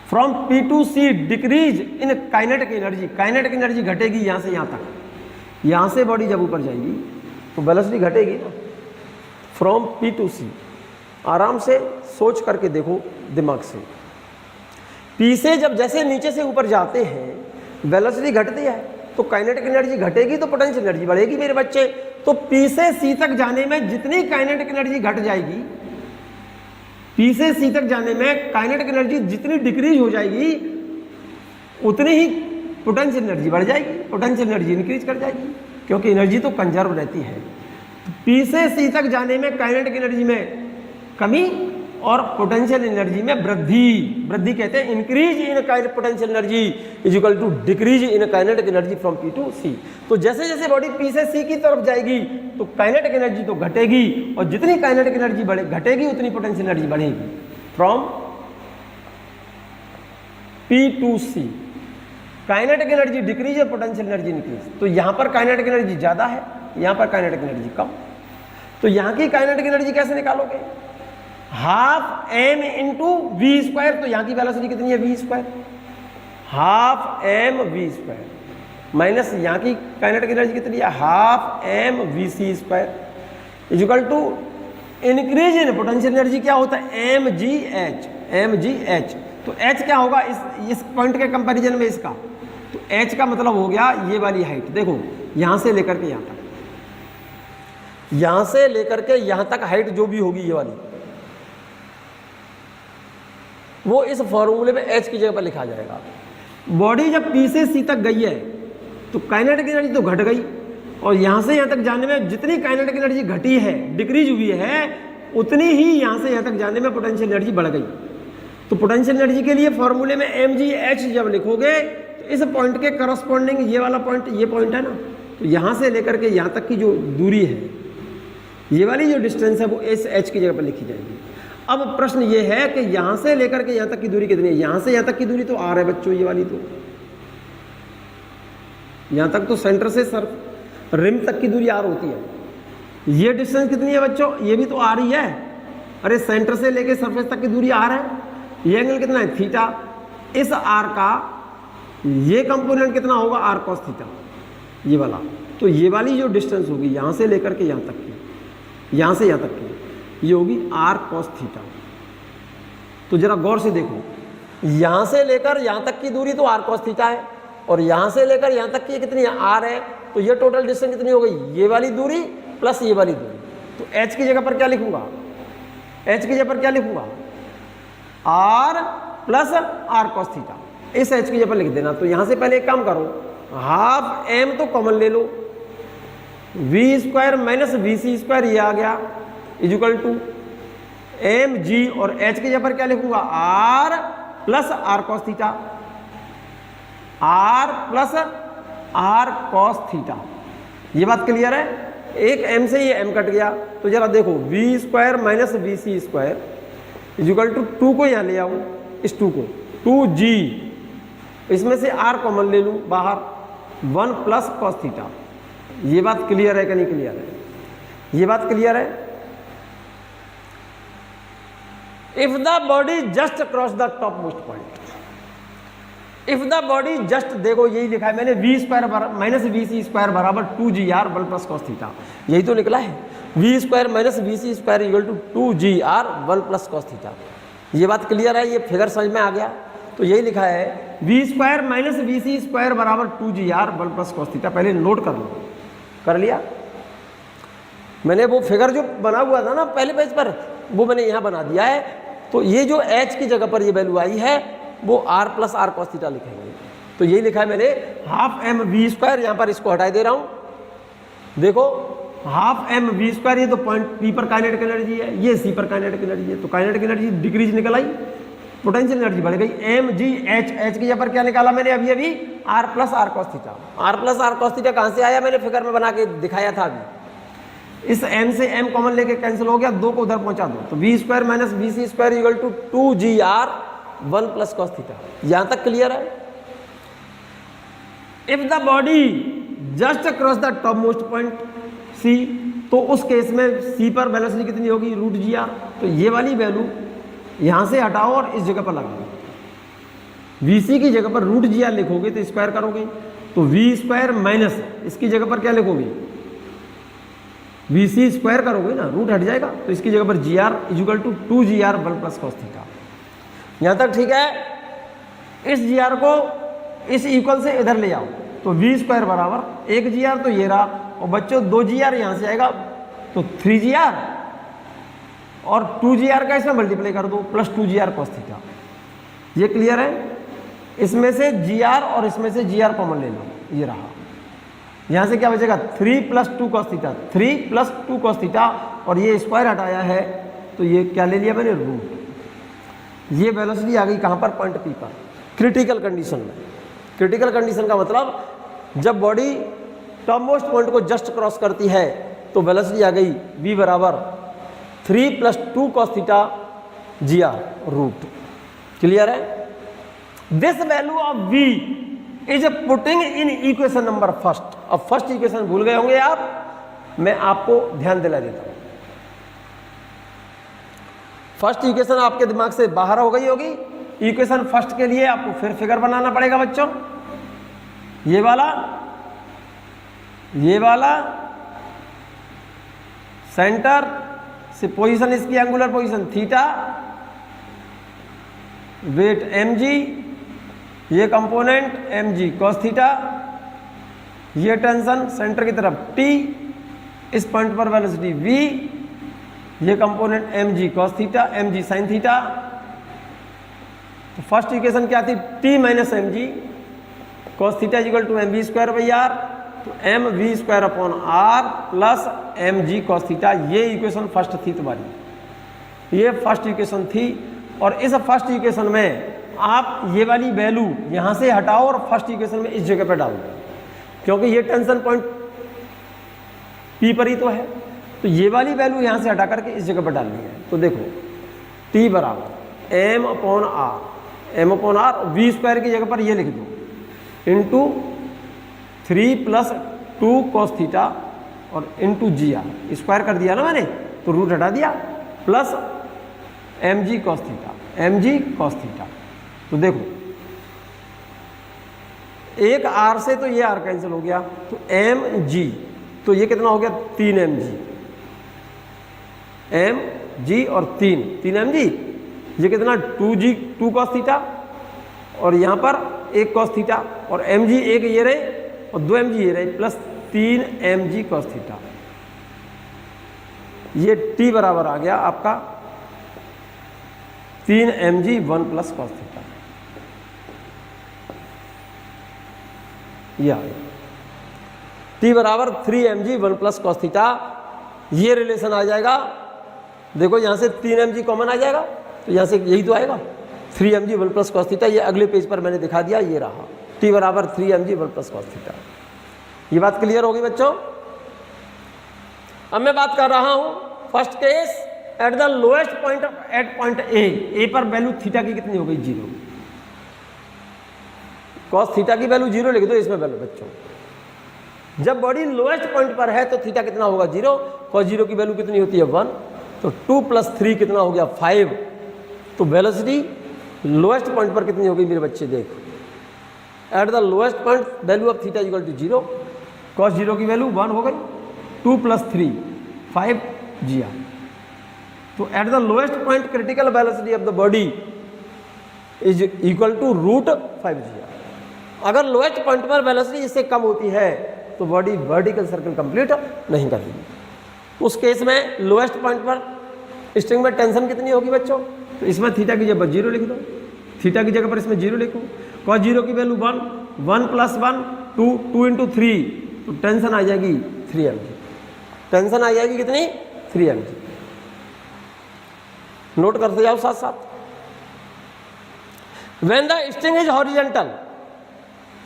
From P to C decrease in kinetic energy, kinetic energy घटेगी यहाँ से यहाँ तक। यहाँ से बॉडी जब ऊपर जाएगी तो वेलोसिटी घटेगी ना। फ्रॉम P टू C, आराम से सोच करके देखो दिमाग से, P से जब जैसे नीचे से ऊपर जाते हैं वेलोसिटी घटती है तो काइनेटिक एनर्जी घटेगी तो पोटेंशियल एनर्जी बढ़ेगी मेरे बच्चे। तो P से C तक जाने में जितनी काइनेटिक एनर्जी घट जाएगी, P से C तक जाने में काइनेटिक एनर्जी जितनी डिक्रीज हो जाएगी उतनी ही पोटेंशियल एनर्जी बढ़ जाएगी, पोटेंशियल एनर्जी इंक्रीज कर जाएगी, क्योंकि एनर्जी तो कंजर्व रहती है। तो P से C तक जाने में काइनेटिक एनर्जी में कमी और पोटेंशियल एनर्जी में वृद्धि, वृद्धि कहते हैं increase in potential energy is equal to decrease in kinetic energy from P to C। तो जैसे जैसे बॉडी P से C की तरफ जाएगी तो काइनेटिक एनर्जी तो घटेगी, और जितनी काइनेटिक एनर्जी घटेगी उतनी पोटेंशियल एनर्जी बढ़ेगी। From P to C kinetic energy decrease और पोटेंशियल एनर्जी इंक्रीज। तो यहाँ पर काइनेटिक एनर्जी ज़्यादा है, यहाँ पर काइनेटिक एनर्जी कम। तो यहाँ की काइनेटिक एनर्जी कैसे निकालोगे? Half m into v square. तो यहाँ की वेलोसिटी कितनी है? v square, half m v square, minus यहाँ की काइनेटिक एनर्जी कितनी है? Half m v c square is equal to increase in potential energy क्या होता है? mgh। तो h क्या होगा इस पॉइंट के कंपैरिजन में इसका? तो h का मतलब हो गया ये वाली हाइट। देखो यहाँ से लेकर के यहाँ तक, यहाँ से लेकर के यहाँ तक हाइट जो भी होगी ये वाली, वो इस फॉर्मूले में h की जगह पर लिखा जाएगा। बॉडी जब P से C तक गई है तो काइनेटिक एनर्जी तो घट गई, और यहाँ से यहाँ तक जाने में जितनी काइनेटिक एनर्जी घटी है, डिक्रीज हुई है, उतनी ही यहाँ से यहाँ तक जाने में पोटेंशियल एनर्जी बढ़ गई। तो पोटेंशियल एनर्जी के लिए फॉर्मूले में mgh जब लिखोगे तो इस पॉइंट के करस्पॉन्डिंग ये वाला पॉइंट, ये पॉइंट है ना, तो यहाँ से लेकर के यहाँ तक की जो दूरी है, ये वाली जो डिस्टेंस है वो इस h की जगह पर लिखी जाएगी। अब प्रश्न ये है कि यहाँ से लेकर के यहाँ तक की दूरी कितनी है? यहाँ से यहाँ तक की दूरी तो r है बच्चों, ये वाली तो यहाँ तक तो सेंटर से सर्फ रिम तक की दूरी r होती है। ये डिस्टेंस कितनी है बच्चों? ये भी तो r ही है। अरे सेंटर से लेके सरफेस तक की दूरी r है। ये एंगल कितना है? थीटा। इस r का ये कंपोनेंट कितना होगा? r cos थीटा, ये वाला। तो ये वाली जो डिस्टेंस होगी यहाँ से लेकर के यहाँ तक की, यहाँ से यहाँ तक की, ये होगी r cos थीटा। तो जरा गौर से देखो, यहाँ से लेकर यहाँ तक की दूरी तो r cos थीटा है, और यहाँ से लेकर यहाँ तक की कितनी है? r है। तो ये टोटल डिस्टेंस कितनी हो गई? ये वाली दूरी प्लस ये वाली दूरी। तो h की जगह पर क्या लिखूंगा? h की जगह पर क्या लिखूंगा? r plus r cos theta, इस h की जगह पर लिख देना। तो यहाँ से पहले एक काम करो, हाफ m तो कॉमन ले लो, v square minus we C square ये आ गया is equal to m g, और h की जगह पर क्या लिखूंगा? r plus r cos theta, r plus r cos theta. ये बात क्लियर है? एक m से ये m कट गया। तो जरा देखो, v square minus we C square is equal to 2 को यहाँ ले आओ, इस 2 को 2g, इसमें से r कॉमन ले लूँ बाहर, 1 प्लस cos थीटा। ये बात क्लियर है कि नहीं क्लियर है? ये बात क्लियर है? If the body just cross the top most point, if the body just, देखो यही लिखा है मैंने, v square minus we C square बराबर 2gr 1 प्लस cos थीटा, यही तो निकला है। We square minus we C square equal to 2gr 1 plus cos theta. ये बात क्लियर है? ये फिगर समझ में आ गया? तो यही लिखा है, we square minus we C square बराबर 2gr 1 प्लस cos थीटा। पहले नोट कर लो। कर लिया? मैंने वो फिगर जो बना हुआ था ना पहले पेज पर, वो मैंने यहाँ बना दिया है। तो ये जो h की जगह पर ये वैल्यू आई है वो r plus r cos theta लिखेंगे। तो यही लिखा है मैंने, हाफ m v स्क्वायर, यहाँ पर इसको हटा दे रहा हूँ। देखो हाफ m v स्क्वायर, ये तो पॉइंट P पर काइनेटिक एनर्जी है, ये C पर काइनेटिक एनर्जी है। तो काइनेटिक एनर्जी डिक्रीज निकल आई, पोटेंशियल एनर्जी बढ़ गई। एम जी एच, एच की जगह पर क्या निकाला मैंने अभी अभी? r plus r cos theta. r plus r cos theta कहाँ से आया? मैंने फिगर में बना के दिखाया था अभी। इस m से m कॉमन लेके कैंसिल हो गया, 2 को उधर पहुंचा दो, तो v square minus we C square equal to 2gr 1 plus cos theta. यहाँ तक क्लियर है? If the body just cross the top most point c, तो उस केस में सी पर वेलोसिटी कितनी होगी, रूट जी आर। तो ये वाली वैल्यू यहां से हटाओ और इस जगह पर लगाओ। वीसी की जगह पर रूट जी आर लिखोगे तो स्क्वायर करोगे, तो वी स्क्वायर माइनस इसकी जगह पर क्या लिखोगे, वी सी स्क्वायर करोगे ना, रूट हट जाएगा, तो इसकी जगह पर G R equal to 2GR 1 + cos theta. यहां तक ठीक है। इस जी आर को इस इक्वल से इधर ले आओ, तो वी स्क्वायर बराबर 1GR, तो ये रहा, और बच्चों 2GR यहां से आएगा तो 3GR, और 2GR का इसमें मल्टीप्लाई कर दो प्लस 2GR cos थीटा। ये क्लियर है। इसमें से GR और इसमें से GR कॉमन ले लो, ये रहा। यहां से क्या बचेगा, 3 + 2 cos थीटा, 3 + 2 cos थीटा, और ये स्क्वायर हटाया है तो ये क्या ले लिया मैंने, रूट। ये वेलोसिटी आ गई कहां पर, पॉइंट पी पर, क्रिटिकल कंडीशन में। क्रिटिकल कंडीशन का मतलब जब बॉडी टॉप मोस्ट पॉइंट को जस्ट क्रॉस करती है तो वेलोसिटी आ गई v बराबर 3 + 2 cos theta GR root. Clear है। This value of v is putting in equation number first. अब फर्स्ट इक्वेशन भूल गए होंगे आप, मैं आपको ध्यान दिला देता हूं। फर्स्ट इक्वेशन आपके दिमाग से बाहर हो गई होगी। इक्वेशन फर्स्ट के लिए आपको फिर फिगर बनाना पड़ेगा बच्चों। ये वाला सेंटर से पोजीशन, इसकी angular position theta, weight mg, ये कंपोनेंट mg cos थीटा, ये टेंशन सेंटर की तरफ t, इस पॉइंट पर वेलोसिटी v, ये component mg cos theta, mg sin theta. तो फर्स्ट इक्वेशन क्या थी, t - mg cos theta = mv²/r, तो mv²/r plus mg cos theta. ये इक्वेशन फर्स्ट थी तुम्हारी, ये फर्स्ट इक्वेशन थी। और इस फर्स्ट इक्वेशन में आप ये वाली वैल्यू यहां से हटाओ और फर्स्ट इक्वेशन में इस जगह पर डाल दो, क्योंकि ये टेंशन पॉइंट P पर ही तो है। तो ये वाली वैल्यू यहां से हटा करके इस जगह पर डालनी है। तो देखो T बराबर m/r, v स्क्वायर की जगह पर ये लिख दो इंटू 3 + 2 cos थीटा और इंटू GR, स्क्वायर कर दिया ना मैंने, तो रूट हटा दिया, प्लस mg cos थीटा। तो देखो एक r से तो ये r कैंसिल हो गया, तो mg, तो ये कितना हो गया, 3 mg और 3 mg, ये कितना 2 cos थीटा, और यहाँ पर 1 cos थीटा, और mg एक ये रहे और 2 mg ये रहे, प्लस 3 mg cos थीटा। ये t बराबर आ गया आपका 3 mg 1 + cos थीटा। ये आ गया t बराबर 3 mg 1 + cos थीटा। ये रिलेशन आ जाएगा, देखो यहां से 3 mg कॉमन आ जाएगा, तो यहां से यही तो आएगा 3 mg 1 + cos थीटा। ये अगले पेज पर मैंने दिखा दिया, ये रहा t बराबर 3 mg 1 + cos थीटा। ये बात क्लियर होगी बच्चों। अब मैं बात कर रहा हूं first case, at the lowest point at point A पर वैल्यू थीटा की कितनी हो गई, 0। cos थीटा की वैल्यू 0 लिख दो इसमें वैल्यू बच्चों। जब बॉडी लोएस्ट पॉइंट पर है तो थीटा कितना होगा, 0। cos 0 की वैल्यू कितनी होती है, 1। तो 2 + 3 कितना हो गया, 5। तो वेलोसिटी लोएस्ट पॉइंट पर कितनी होगी मेरे बच्चे, देख eight the lowest point value of theta = 0। cos 0 की वैल्यू 1 हो गई, 2 + 3 5 GR। तो at the lowest point critical velocity of the body is equal to √5 GR। अगर लोएस्ट पॉइंट पर वेलोसिटी इससे कम होती है तो बॉडी वर्टिकल सर्कल कंप्लीट नहीं कर देगी। उस केस में लोएस्ट पॉइंट पर स्ट्रिंग में टेंशन कितनी होगी बच्चों, तो इसमें थीटा की जगह 0 लिख दो, थीटा की जगह पर इसमें 0 लिखो। cos 0 की वैल्यू 1, 1 + 1 2, 2 × 3, तो टेंशन आ जाएगी 3 mg। टेंशन आ जाएगी कितनी, 3 mg। नोट करते जाओ साथ साथ। When the string is horizontal,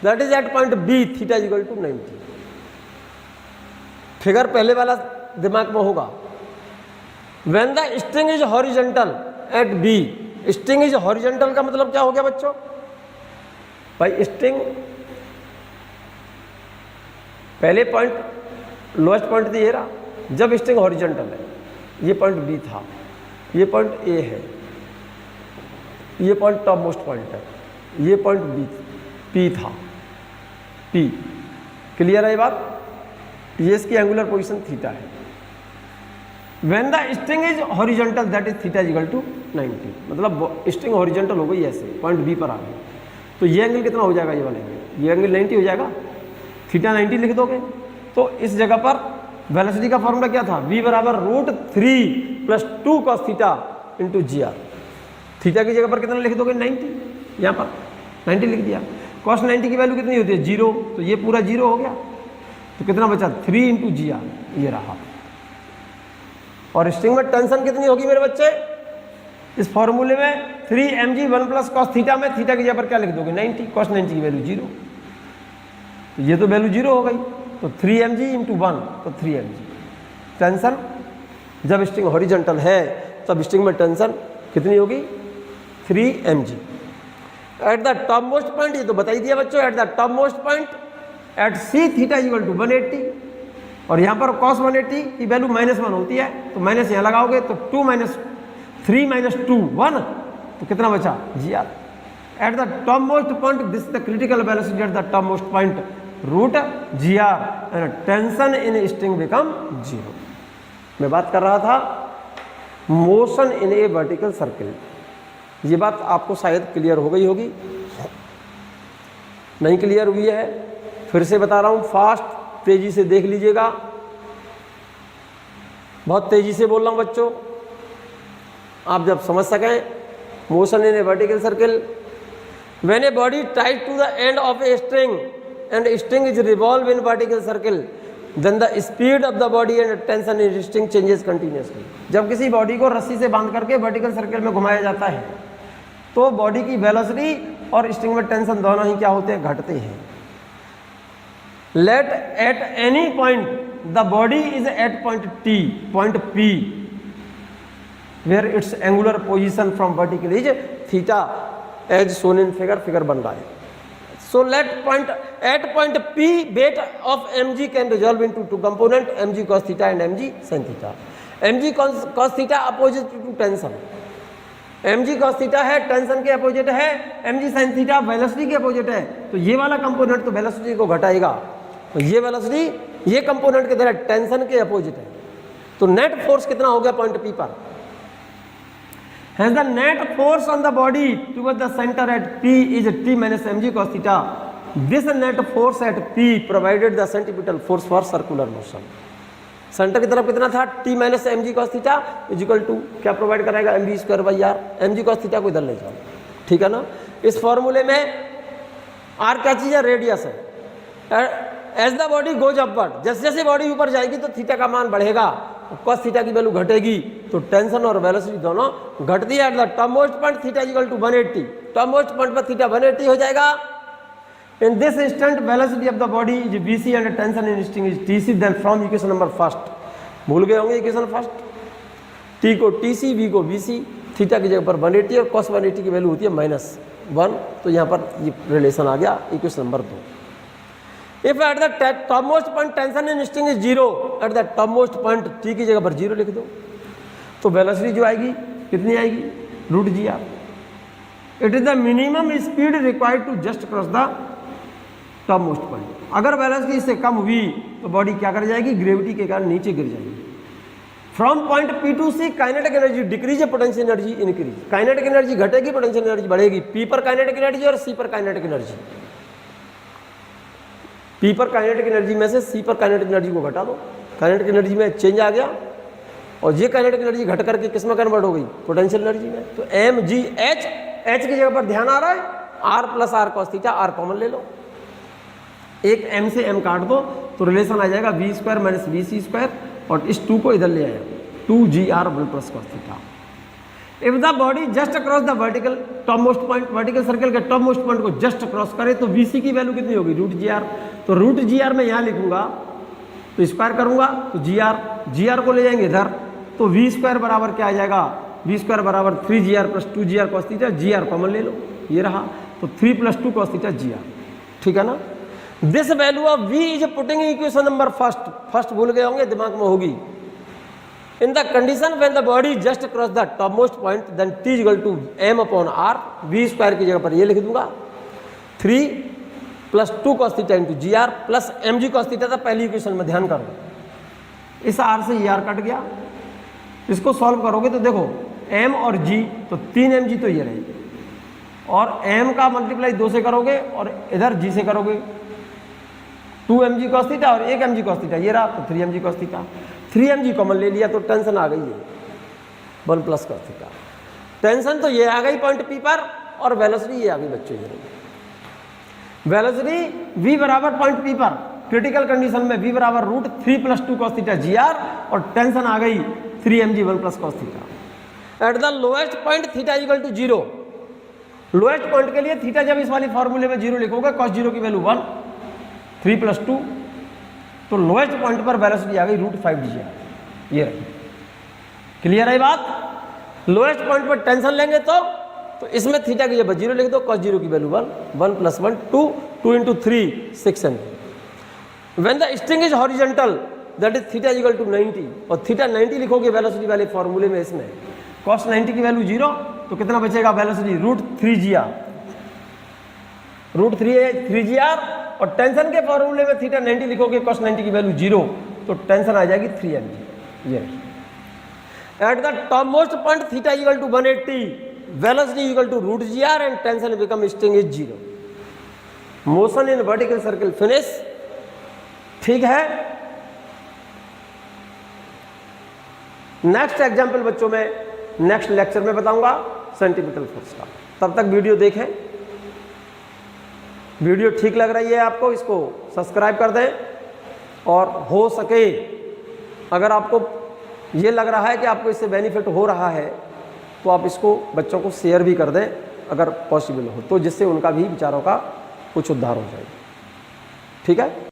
that is at point B, theta = 90। Figure पहले वाला दिमाग में होगा। When the string is horizontal at B, string is horizontal का मतलब क्या हो गया बच्चों, भाई स्ट्रिंग पहले पॉइंट लोएस्ट पॉइंट तो ये रहा, जब स्ट्रिंग हॉरिजॉन्टल है, ये पॉइंट बी था, ये पॉइंट ए है, ये पॉइंट टॉप मोस्ट पॉइंट है, ये पॉइंट बी पी था, पी। क्लियर है ये बात? ये इसकी एंगुलर पोजीशन थीटा है। When the string is horizontal that is theta is equal to 90, मतलब स्ट्रिंग हॉरिजॉन्टल हो गई ऐसे, पॉइंट बी पर आ गई, तो ये एंगल कितना हो जाएगा? ये वाला एंगल, ये एंगल 90 हो जाएगा, थीटा 90 लिख दोगे। तो इस जगह पर वेलोसिटी का फॉर्मूला क्या था? v बराबर √3 + 2 cos theta into g r. Theta की जगह पर कितना लिख दोगे? 90, यहाँ पर 90 लिख दिया। cos 90 की वैल्यू कितनी होती है? 0, तो ये पूरा 0 हो गया, तो कितना बचा? 3 इंटू जी आर, ये रहा। और स्ट्रिंग में टेंशन कितनी होगी मेरे बच्चे? इस फॉर्मूले में 3 mg 1 + cos थीटा में थीटा की जगह पर क्या लिख दोगे? 90, cos 90 की वैल्यू 0, तो ये तो वैल्यू 0 हो गई, तो 3 mg इंटू 1, तो 3 mg। टेंशन जब स्ट्रिंग हॉरिजॉन्टल है तब स्ट्रिंग में टेंशन कितनी होगी? 3 mg। At the top most point, ये तो बता ही दिया बच्चों, at the top most point at c theta is equal to 180, और यहाँ पर cos 180 की वैल्यू -1 होती है, तो माइनस यहाँ लगाओगे तो 2 - 3 - 2 1, तो कितना बचा? G R. At the top most point this is the critical velocity at the top most point √GR and tension in string become 0। मैं बात कर रहा था motion in a vertical circle. ये बात आपको शायद क्लियर हो गई होगी, नहीं क्लियर हुई है फिर से बता रहा हूँ, फास्ट तेजी से देख लीजिएगा, बहुत तेजी से बोल रहा हूँ बच्चों, आप जब समझ सकें। Motion in a vertical circle, when a body tied to the end of a string and string is revolve in vertical circle, then the speed of the body and tension in string changes continuously। जब किसी body को रस्सी से बांध करके vertical circle में घुमाया जाता है तो बॉडी की वेलोसिटी और स्ट्रिंग में टेंशन दोनों ही क्या होते हैं? घटते हैं। Let at any point the body is at point T, point P, where its angular position from vertical is theta as shown in figure बन रहा है। So let at point P, weight of mg can resolve into two component, mg cos theta and mg sin theta। mg cos theta opposite to tension, mg cos theta है tension के opposite है, mg sin theta velocity के opposite है, तो ये वाला component तो velocity को घटाएगा, तो ये वेलोसिटी ये कंपोनेंट के तरह टेंशन के अपोजिट है। तो नेट फोर्स कितना हो गया पॉइंट P पर? Hence the net force on the body towards the center at P is T minus mg cos theta। This net force at P provided the centripetal force for circular motion। Centre की तरफ कितना था? T minus mg cos theta is equal to क्या provide कराएगा? mv²/r। mg cos theta को इधर ले जाओ, ठीक है ना। इस फॉर्मूले में r क्या चीज़ है? रेडियस है। As the body goes upward, जैसे जैसे बॉडी ऊपर जाएगी तो थीटा का मान बढ़ेगा, cos थीटा की वैल्यू घटेगी, तो टेंशन और वेलोसिटी दोनों घटती है। At the top most point theta equal to 180, top most point पर थीटा 180 हो जाएगा। In this instant velocity of the body is bc and tension in string is tc। Then from equation number first, भूल गए होंगे equation first, t को tc, v को bc, theta की जगह पर 180 और cos 180 की वैल्यू होती है -1, तो यहाँ पर ये रिलेशन आ गया equation number 2। If at the topmost point tension in string is 0, at the topmost point t की जगह पर 0 लिख दो, तो वेलोसिटी जो आएगी कितनी आएगी? √GR। It is the minimum speed required to just cross the topmost point. अगर वेलोसिटी इससे कम हुई तो बॉडी क्या कर जाएगी? ग्रेविटी के कारण नीचे गिर जाएगी। From point P to C kinetic energy decrease, potential energy increase. Kinetic energy घटेगी, पोटेंशियल एनर्जी बढ़ेगी। P पर काइनेटिक एनर्जी और C पर काइनेटिक एनर्जी। P पर काइनेटिक एनर्जी में से C पर काइनेटिक एनर्जी को घटा दो, काइनेटिक एनर्जी में चेंज आ गया, और ये काइनेटिक एनर्जी घट करके किस में कन्वर्ट हो गई? पोटेंशियल एनर्जी में। तो mgh, h की जगह पर ध्यान आ रहा है, r + r cos theta, r common ले लो, एक m से m काट दो तो रिलेशन आ जाएगा v² - vc², और इस 2 को इधर ले आया 2gr 1 + cos theta. If the body just cross the vertical top most point, vertical circle के टॉप मोस्ट पॉइंट को जस्ट क्रॉस करे तो vc की वैल्यू कितनी होगी? √GR। तो √GR मैं यहाँ लिखूंगा, तो स्क्वायर करूंगा तो GR को ले जाएंगे इधर, तो v² बराबर क्या आ जाएगा? v² बराबर 3gr + 2gr cos theta, gr common ले लो, ये रहा, तो 3 + 2 cos थीटा gr, ठीक है ना। This value of v is putting equation number first भूल गए होंगे, दिमाग में होगी। In the condition when the body just cross the top most point then t equal to m upon r, v square की जगह पर ये लिख दूंगा 3 plus 2 cos theta into g r plus M g cos theta था पहली equation में, ध्यान करो। इस r से ये r कट गया, इसको सॉल्व करोगे तो देखो m और g, तो 3 mg तो ये रहेगी, और m का मल्टीप्लाई 2 से करोगे और इधर g से करोगे 2 mg cos थीटा और 1 mg cos थीटा, ये रहा तो 3 mg cos theta. 3 mg common ले लिया तो टेंशन आ गई है 1 प्लस cos थीटा। टेंशन तो ये आ गई पॉइंट P पर, और वेलोसिटी ये आ गई बच्चों, ये वेलोसिटी v बराबर पॉइंट P पर क्रिटिकल कंडीशन में v बराबर √3 plus 2 cos theta g r, और टेंशन आ गई 3 mg 1 plus cos theta. At the lowest point theta equal to 0, lowest point के लिए थीटा जब इस वाली फॉर्मूले में 0 लिखोगे cos 0 की वैल्यू 1, 3 प्लस 2, तो लोएस्ट पॉइंट पर वेलोसिटी आ गई √5 जी आर, ये रही। क्लियर है बात? लोएस्ट पॉइंट पर टेंशन लेंगे तो इसमें थीटा की जगह 0 लिख दो, cos 0 की value 1 plus 1 2, 2 into 3 6 mg। When the string is horizontal that is theta equal to 90, और थीटा 90 लिखोगे वेलोसिटी वाले फॉर्मूले में, इसमें cos 90 की वैल्यू 0, तो कितना बचेगा velocity √3 g r, √3 g r, और टेंशन के फॉर्मूले में थीटा 90 लिखोगे cos 90 की वैल्यू 0, तो टेंशन आ जाएगी 3 mg। ये at the top most point theta equal to 180, velocity equal to √g r and tension become string is 0। Motion in vertical circle finish. ठीक है, नेक्स्ट एग्जाम्पल बच्चों में नेक्स्ट लेक्चर में बताऊंगा सेंटीमीटर फोर्स का। तब तक वीडियो देखें। वीडियो ठीक लग रही है आपको, इसको सब्सक्राइब कर दें, और हो सके अगर आपको ये लग रहा है कि आपको इससे बेनिफिट हो रहा है तो आप इसको बच्चों को शेयर भी कर दें अगर पॉसिबल हो तो, जिससे उनका भी विचारों का कुछ उद्धार हो जाए। ठीक है।